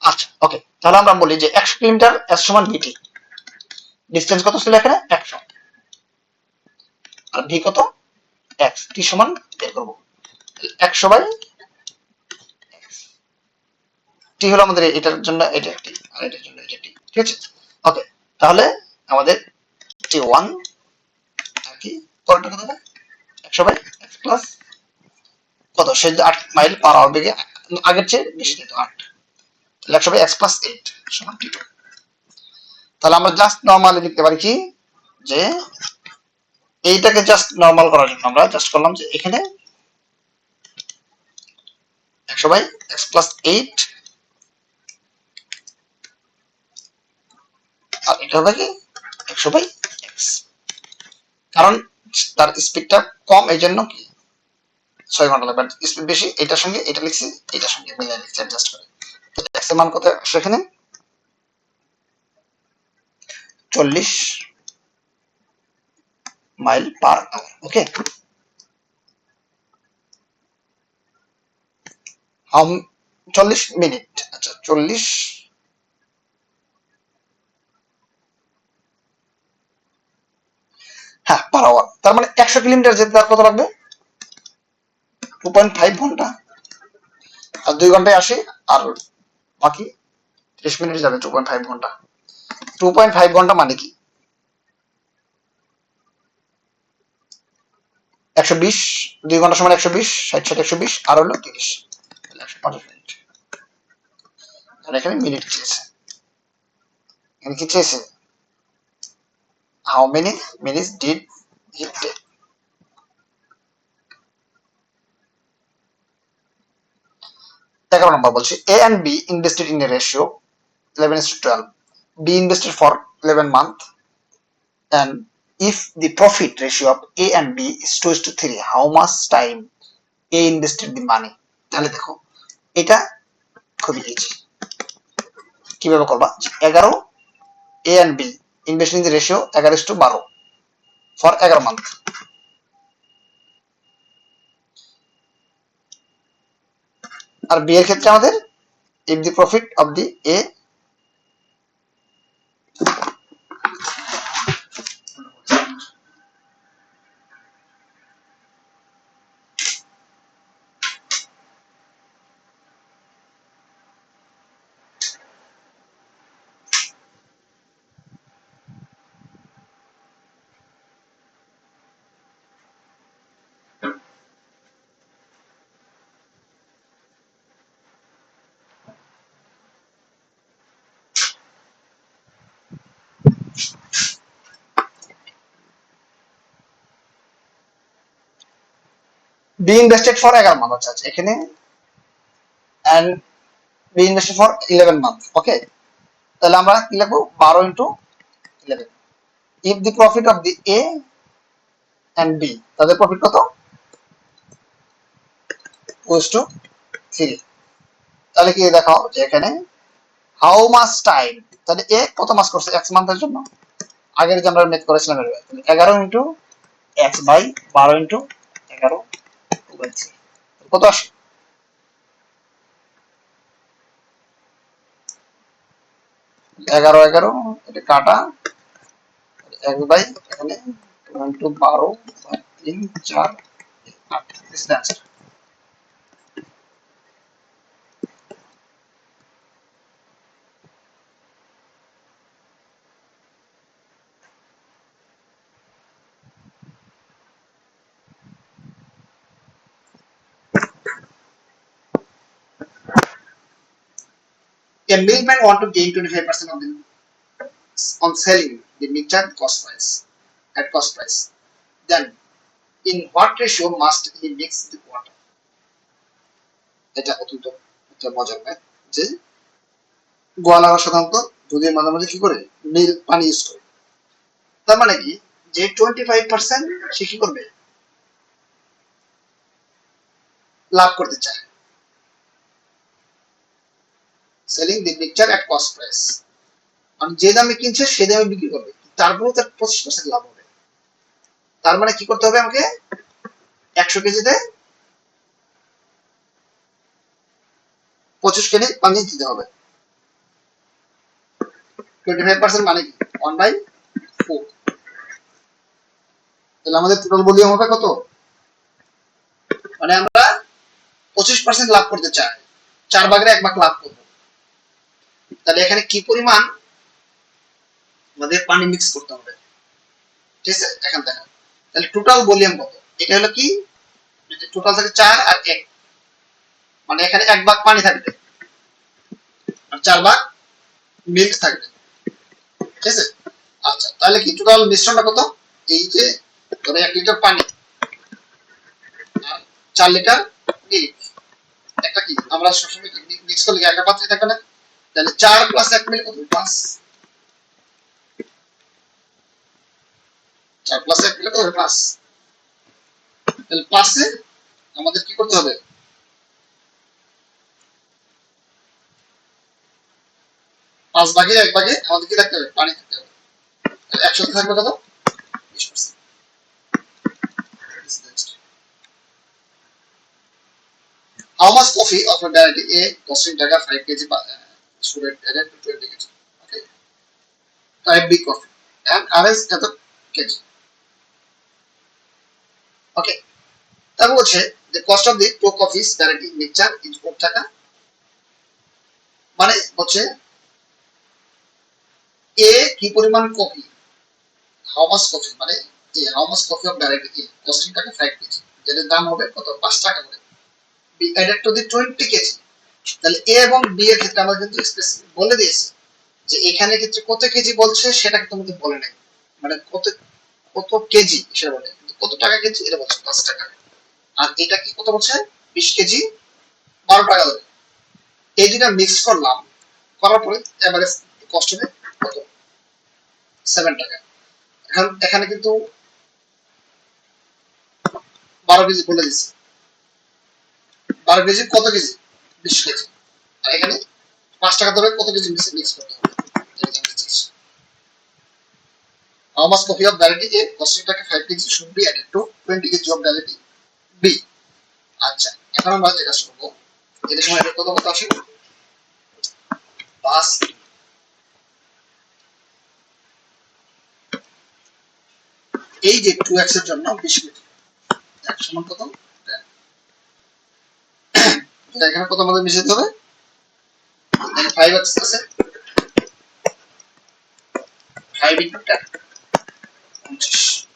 আচ্ছা ওকে, তাহলে আমরা বলি যে 100 কিলোমিটার s সমান vt, ডিসটেন্স কত ছিল এখানে 100, আর v কত x, t সমান বের করব 100/x, t হলো আমাদের এটার জন্য এটা একটি আর এটার জন্য এটা একটি, ঠিক আছে। ওকে, তাহলে আমাদের t1 আর কি পরেরটা কত হবে 100/x প্লাস কত, সে 8 মাইল পার আওয়ার বেগে আগের চেয়ে বেশি যেত 8, তাহলে 100/x+8 সমান t2। তাহলে আমরা জাস্ট নরমালি লিখতে পারি কি যে এইটাকে জাস্ট নরমাল করার জন্য আমরা জাস্ট করলাম যে এখানে 100/x+8 আর এটা হবে কি 100/x, কারণ তার স্পিডটা কম এই জন্য কি 6 ঘন্টা লাগবে, স্পিড বেশি এটার সঙ্গে এটা লিখছি, এটার সঙ্গে মিলিয়ে লিখছি অ্যাডজাস্ট করে। তো x এর মান কত সেখানে 40 mile per hour. Okay, how 40 minute, আচ্ছা 40 হ্যাঁ পার আওয়ার, তার মানে 100 কিলোমিটার যেতে তার কত লাগবে 2.5 ঘন্টা, আর 2 ঘন্টায় আসি আর বাকি 30 মিনিট যাবে 2.5 ঘন্টা। 2.5 ঘন্টা মানে কি 120, 2 ঘন্টা সমান 120, 60 120 আর হলো 30, 150 মিনিট। আর এখানে মিনিট চেয়েছে, এখানে কি চেয়েছে how many minutes did he take. এগারো নম্বর বলছি A and B invested in a ratio 11:12. B invested for 11 months, and if the profit ratio of A and B is 2:3, how much time A invested the money? তাহলে দেখো এটা খুবই easy. কিভাবে করবা? 11 A and B investing the ratio 11:12 for 11 month। R B এর ক্ষেত্রে আমাদের if the profit of the A B invested for 11 month আছে এখানে, and B invested for 11 month। ওকে, তাহলে আমরা কি লিখবো? 12 into 11। if the profit of the A and B, তাদের প্রফিট কত? 2:3। তাহলে কি দেখাও যে এখানে হাউ মাস টাইম, তাহলে এ কত মাস করছে? x মান্থের জন্য। আগের যে আমরা মেথ করেছিলাম 11 into x বাই 12 into 11 কত আসে? 11 এটা কাটা x বাই এখানে 2 into 12 by 3 4 8। This is answer. A middleman want to gain 25% of the on selling the mixture at cost price. Then, in what ratio must he mix the water? এটা অত্যন্ত একটা মজার math যে গোয়ালা সাধারণত দুধের মাঝামাঝি কি করে মিল পানি ইউজ করে। তার মানে কি যে 25% সে কি করবে? লাভ করতে চায়। সেলিং দি মিক্সচার এট কস্ট প্রাইস, মানে যে দামে কিনছে সে দামে বিক্রি করবে, তারপরেও তার 25% লাভ হবে। তার মানে কি করতে হবে? আমাকে 100 কেজিতে 25 কেজি পানি দিতে হবে। 25% মানে কি 1/4। তাহলে আমাদের টোটাল ভলিউম হবে কত? মানে আমরা 25% লাভ করতে চাই, 4 ভাগের 1 ভাগ লাভ করব। তাহলে এখানে কি পরিমাণ আমাদের পানি মিক্স করতে হবে? ঠিক আছে, এখন দেখো তাহলে টোটাল ভলিউম কত? এটা হলো কি টোটাল থাকে 4 আর 1, মানে এখানে 1 ভাগ পানি থাকবে আর 4 ভাগ মিল্ক থাকবে। ঠিক আছে, আচ্ছা তাহলে কি টোটাল মিশ্রণটা কত? এই যে ধরো 1 লিটার পানি আর 4 লিটার মিল্ক, একটা কি আমরা সবসময় মিক্স করলে একটা পাত্রে থাকে না? তাহলে 4 প্লাস 1 মিলে কত? 5। 4 প্লাস 1 মিলে কত? 5। তাহলে 5 এ আমাদের কি করতে হবে? 5 ভাগে 1 ভাগে আমাদের কি রাখতে হবে? পানি রাখতে হবে। তাহলে একসাথে থাকবে কত? 20%। How much coffee of a variety A costing টাকা 5 kg should added to 20 kg? Okay, type B coffee and others কত kg? Okay, তারপর হচ্ছে the cost of the two coffees variety mixture is 4 টাকা, মানে হচ্ছে A কি পরিমাণ coffee, how much coffee মানে A how much coffee of variety A costing টাকা 5 kg, যেটার দাম হবে কত? 5 টাকা করে। B added to the 20 kg। তাহলে A এবং B এর ক্ষেত্রে আমরা কিন্তু স্পেসিফিক বলে দিয়েছি যে এখানে ক্ষেত্রে কত কেজি বলছে সেটা তোমাকে বলে নাই, মানে কত কত কেজি সেটা বলে, কত টাকা কেজি এটা বলছে 5 টাকা। আর এটা কি কত বলছে? 20 কেজি 12 টাকা ধরে। এই দুটা মিক্স করলাম করার পরে এভারেজ কস্ট হবে কত 7 টাকা। এখন এখানে কিন্তু 12 কেজি বলে দিচ্ছি, 12 কেজি কত কেজি 20 কেজি, আর এখানে 5 টাকা ধরে কত কেজি মিক্স করতে হবে এটা জানতে চাইছি। How much coffee of variety A costing টাকে 5 KG should be added to 20 KG of variety B। আচ্ছা, এখন আমরা যেটা শুনবো এর সময় এটা কত কত আসে 5, এই যে 2x এর জন্য 20 কেজি এক সমান কত 10। এখানে কত আমাদের মিশাতে হবে 5x আছে 5 into 10 25।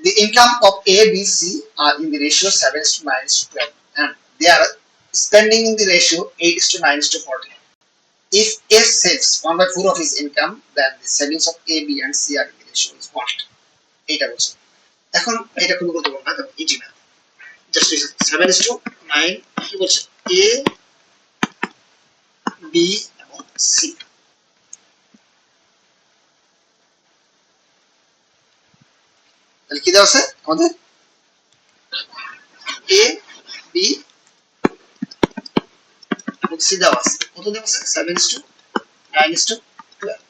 The income of A, B, C are in the ratio 7:9:12 and they are spending in the ratio 8:9:40. If A saves 1/4 of his income, then the savings of A, B and C are in the ratio is what? এটা বলছে। এখন এটা খুব গুরুত্বপূর্ণ না, তবে easy না, just 7:9 কি বলছে A, B এবং C। তাহলে কি দেওয়া আছে আমাদের A, B এবং C দেওয়া আছে, কত দেওয়া আছে 7:9:12।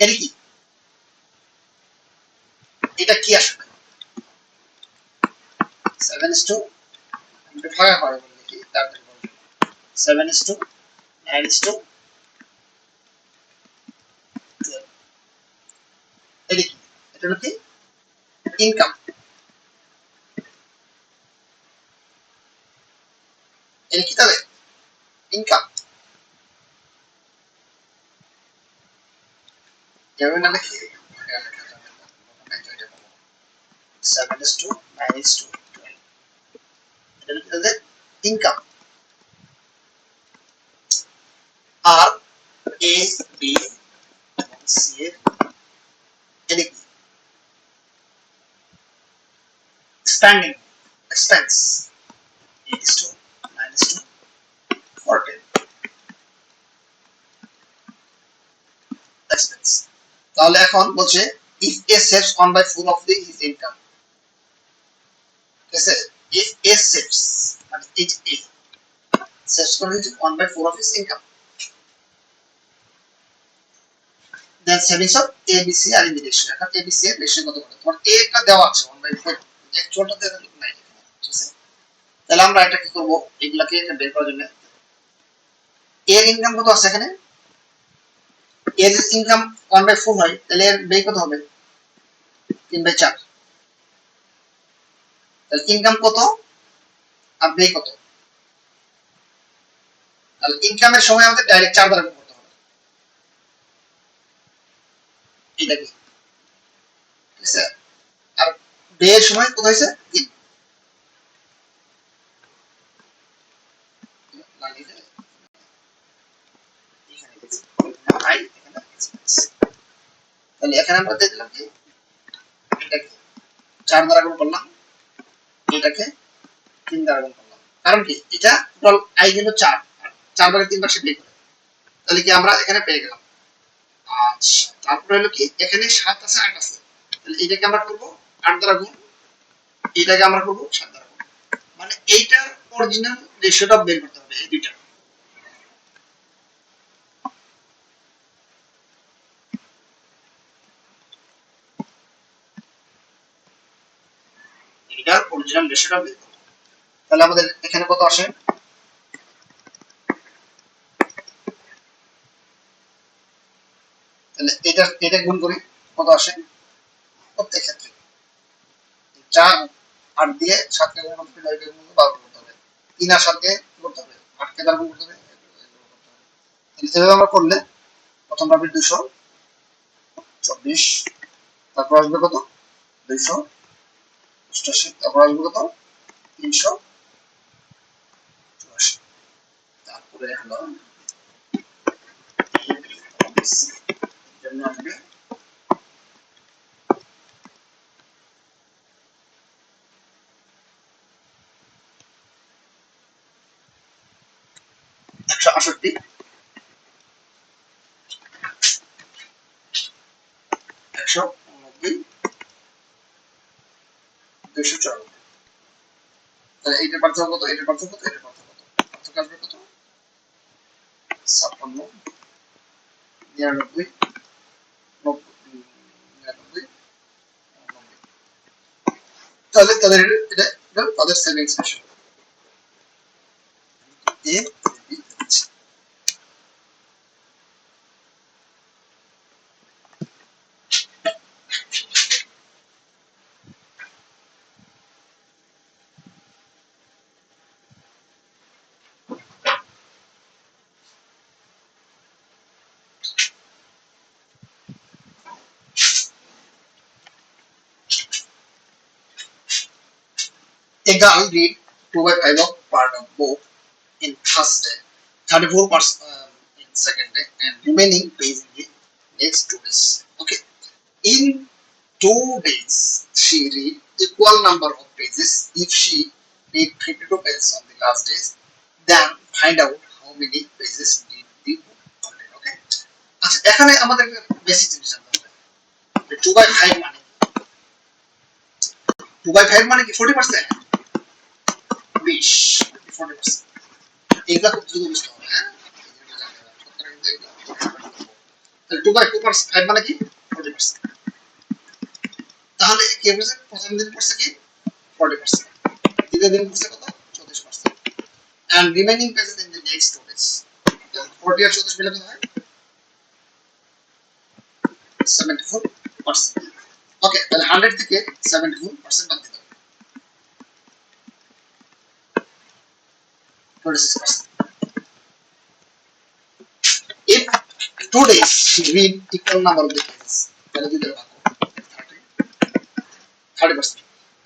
এর কি এটা কি আসলে 7:, আমরা ভাগা করে বলি কি তারপরে বলবো 7:9:12। এটা কি, এটা হলো কি ইনকাম, এটা কি তাহলে ইনকাম, যেমন না লিখি 7:9:12 এটা হলো তাদের ইনকাম। আর এ বি এবং সি এর এটা কি স্পেন্ডিং এক্সপেন্স 8:9:40 এক্সপেন্স। তাহলে এখন বলছে if a saves 1/4 of the his income, ঠিক আছে, if a saves মানে it is saves করে 1/4 of his income, then savings of A, B, C are in the ratio। এখন A, B, C এর ratio কত করে তোমার A টা দেওয়া আছে 1/4, অ্যাকচুয়ালটা দেওয়া নাই, ঠিক আছে। তাহলে আমরা এটা কি করব এগুলাকে বের করার জন্য এর ইনকাম কত আছে এখানে, এর ইনকাম 1/4 হয়, তাহলে এর ব্যয় কত হবে 3/4। তাহলে ইনকাম কত আর ব্যয় কত, তাহলে ইনকামের সময় আমাদের ডাইরেক্ট 4 দ্বারা গুণ করতে হবে, এটা কি, ঠিক আছে। আর ব্যয়ের সময় কত হয়েছে 3, তাহলে এখানে আমরা দিয়ে দিলাম কি এটাকে 4 দ্বারা গুণ করলাম, এটাকে 3 দ্বারা গুণ করলাম, কারণ কি এটা টোটাল আই গেল 4, 4 ভাগে 3 ভাগ সে বের করে, তাহলে কি আমরা এখানে পেয়ে গেলাম। আচ্ছা, তারপরে হলো কি এখানে 7 আছে 8 আছে, তাহলে এটাকে আমরা করব 8 দ্বারা গুণ, এটাকে আমরা করব 7 দ্বারা গুণ, মানে এইটার অরিজিনাল রেশিওটা বের করতে হবে এই দুইটা। এটার অরিজিনাল রেশিওটা বের করব, তাহলে আমাদের এখানে কত আসে, তাহলে এটা গুণ করি কত আসে প্রত্যেক ক্ষেত্রে 4 8 দিয়ে 7 কে গুণ করতে হবে, 9 কে গুণ করতে হবে, 12 করতে হবে, 3 আর 7 কে করতে হবে, 8 কে দ্বারা গুণ করতে হবে, এভাবে আমরা করলে প্রথম পাবে 224, তারপর আসবে কত 288, তারপর আসবে কত 384, তারপরে হলো জন্য আসবে 168, 190, 294। তাহলে এইটার পার্থক্য কত, এটার পার্থক্য কত, এটার পার্থক্য কত, পার্থক্য আসবে কত, 56, 99, 99, 99। তাহলে তাদের এটা তাদের savings ratio A B. A girl read 2/5 of part of book in first day, 34% in second day, and remaining page in the next 2 days. Okay. In 2 days, she read equal number of pages. If she read 52 pages on the last days, then find out how many pages did the book contain. Okay. আচ্ছা, এখানে আমাদের basic জিনিস জানতে হবে। 2/5 মানে 2/5 মানে কি 40%? 40%। এইটা খুব দ্রুত বুঝতে হবে, হ্যাঁ? 2/5 মানে কি 40%। তাহলে কি হবে, প্রথম দিন পড়ছে কি 40%, দ্বিতীয় দিন পড়ছে কত 34%, and remaining pages in the next 2 days। 40 আর 34 মিলে কত হয় 74%। ওকে, তাহলে 100 থেকে 74% বাদ দিতে হবে, 26%। If 2 days she read equal number of the pages, তাহলে দিতে হবে 30%।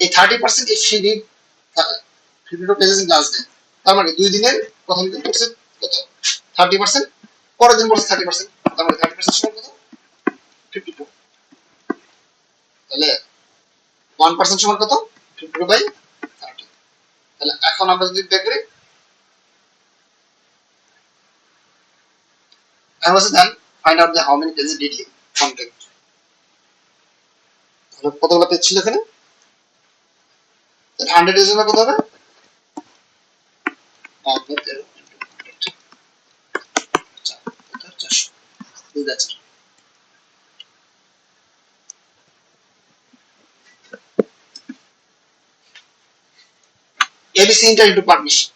এই 30% if she read 52 pages in last day, তার মানে 2 দিনের প্রথম দিন পড়ছে কত 30%, পরের দিন পড়ছে 30%, তার মানে 30% সমান কত 52। তাহলে 1% সমান কত 52/30। তাহলে এখন আমরা যদি বের করি, I was then find out the how many pages did he contain। তাহলে কতগুলো পেজ ছিল এখানে, 100 এর জন্য কত হবে 400। ABC enter into partnership,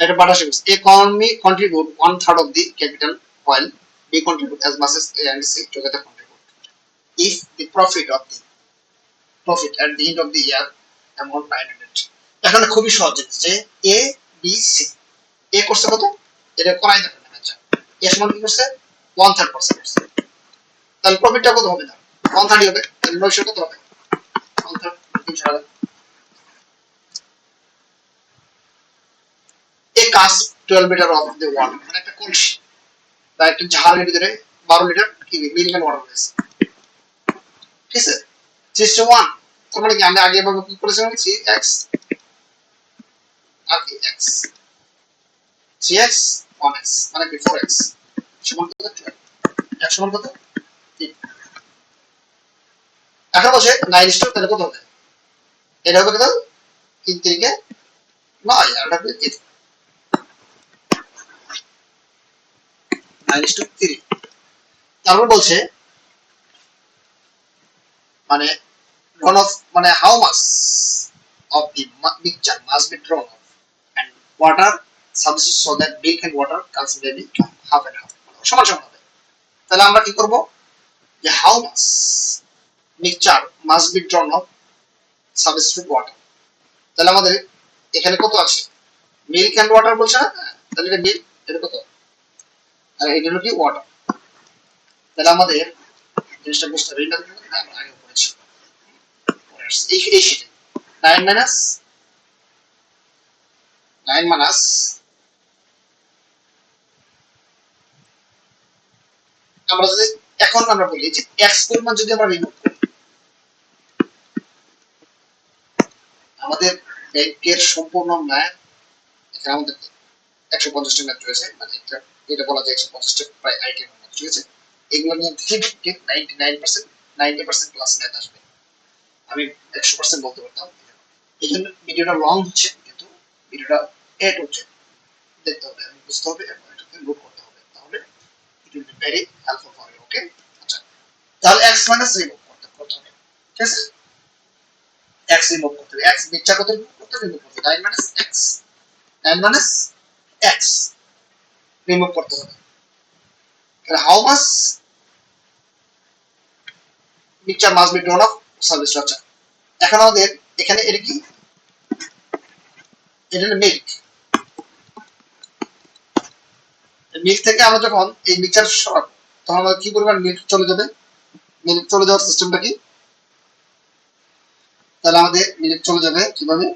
এটা partnership. A economy contribute 1/3 of the capital while B contribute as much as A and C together contribute. If the profit at the end of the year amount 900। এখানে খুবই সহজ যে A B C, A করছে কত, এটা করাই দেখেন না আচ্ছা, A সমান কি করছে 1/3% করছে, তাহলে প্রফিটটা কত হবে না 1/3 হবে, তাহলে 900 কত হবে 1/3 300,000। A cast 12 liter of the water, মানে একটা কলসি বা একটা জাহাজের ভিতরে 12 লিটার কি মিল্ক এন্ড ওয়াটার রয়েছে, ঠিক আছে 3:1। তার মানে কি আমরা আগে এভাবে কি করেছিলাম 3x আর কি x, 3x 1x মানে কি 4x সমান কত 12, x সমান কত 3। এখন বসে 9 তাহলে কত হবে, এটা হবে কত 3 থেকে 9 আর এটা হবে 3, 9:3। তারপর বলছে মানে drawn of মানে how much of the mixture must be drawn off and water substitute so that milk and water may be half and half, সমান সমান হবে। তাহলে আমরা কি করব যে how much mixture must be drawn off substitute water, তাহলে আমাদের এখানে কত আছে মিল্ক এন্ড ওয়াটার বলছে না, তাহলে এটা মিল্ক, এটা কত আর এটা হলো কি ওয়াটার। তাহলে আমাদের জিনিসটা বুঝতে হবে, এটা আমরা আগে পড়েছি এই শীটে 9 মাইনাস আমরা যদি এখন আমরা বলি যে x পরিমাণ যদি আমরা রিমুভ করি, আমাদের ব্যাংকের সম্পূর্ণ ন্যায় এখানে আমাদের 150টা ম্যাথ রয়েছে, মানে এটা বলা যায় 150টা প্রায় আইটেম, ঠিক আছে। এগুলো নিয়ে দেখে 90% ক্লাস ম্যাথ আসবে, আমি 100% বলতে পারতাম। এই জন্য ভিডিওটা লং হচ্ছে, কিন্তু ভিডিওটা এড হচ্ছে, দেখতে হবে, বুঝতে হবে এবং এটাকে নোট করতে হবে, তাহলে it will be very helpful for you. Okay, আচ্ছা, তাহলে x মাইনাস রিমুভ করতে হবে, ঠিক আছে। x রিমুভ করতে হবে, x মিথ্যা কত রিমুভ করতে হবে, 9 minus x, 9 minus x remove করতে হবে। তাহলে how much mixture must be ড্রন of service structure. এখন আমাদের এখানে এটা কি, এটা হলো মিল্ক। মিল্ক থেকে আমরা যখন এই মিক্সচার সরাবো, তখন আমাদের কি পরিমাণ মিল্ক চলে যাবে, মিল্ক চলে যাওয়ার সিস্টেমটা কি, তাহলে আমাদের মিল্ক চলে যাবে কিভাবে,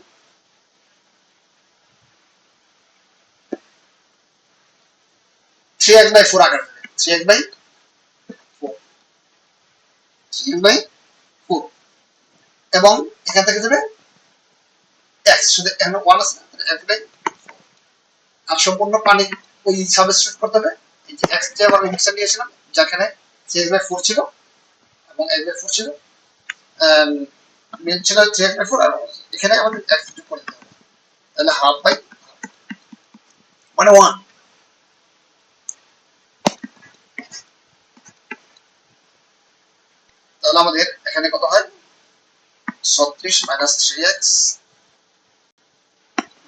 3x/4 আকারে যাবে, 3x/4, 3x/4, এবং এখান থেকে যাবে x, শুধু এখানে 1 আছে, x/4, আর সম্পূর্ণ পানি ওই সাবস্টিটিউট করতে হবে। এই যে x যে আমরা মিক্সচার নিয়েছিলাম, যেখানে 3x/4 ছিল এবং x/4 ছিল, মিল্ক ছিল 3x/4, আর এখানে আমাদের x যোগ করে দিতে হবে, তাহলে হাফ বাই, মানে 1। তাহলে আমাদের এখানে কত হয়, 36 minus 3x,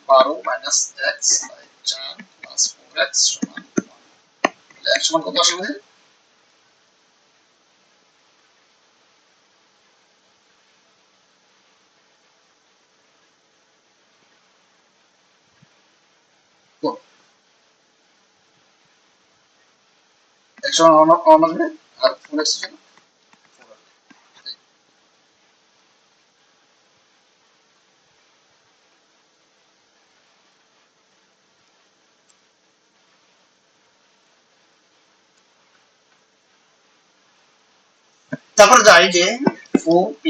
12 minus x by 4 plus 4x সমান 1। তাহলে x সমান কত আসবে, x সমান 1 আসবে, আর 4x সমান 4 আসবে। তারপর যাই যে 4p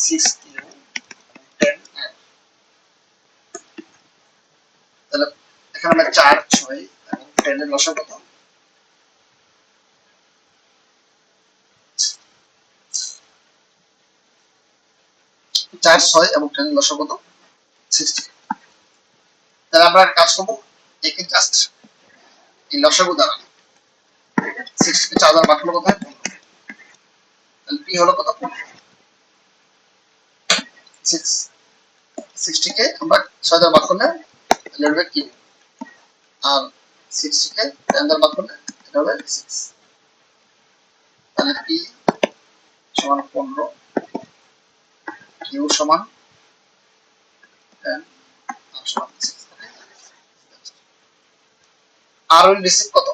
6q 10r, তাহলে এখানে আমরা 4 6 এবং 10 এর লসাগু কত, 4 6 এবং 10 এর লসাগু কত, 60। তাহলে আমরা কাজ করবো, একে জাস্ট এই লসাগু দ্বারা 60 কে 4 দ্বারা ভাগ করলে কত হয়, 15। তাহলে p হলো কত, 6, 60 কে আমরা 6 দ্বারা ভাগ করলে তাহলে হবে q, আর 60 কে 10 দ্বারা ভাগ করলে এটা হবে 6। তাহলে p সমান 15, q সমান 10, r সমান 6। আর ওই রিসিভ কত,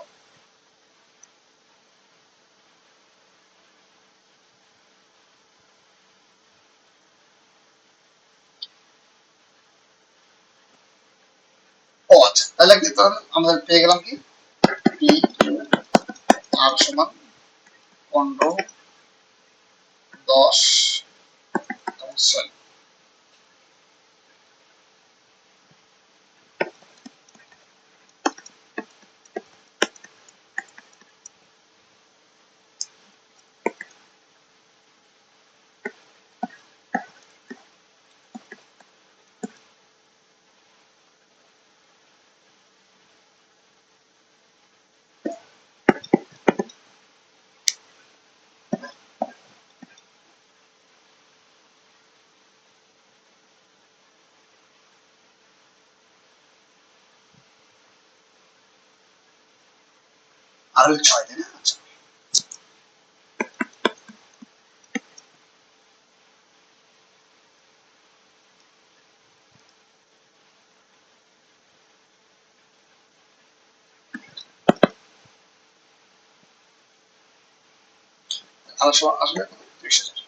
ও আচ্ছা, তাহলে কি, তাহলে আমাদের পেয়ে গেলাম কি, p q r সমান 15, 10 এবং 6। আর ওই 6, তাই না, আচ্ছা। আর সমান আসবে 30,000।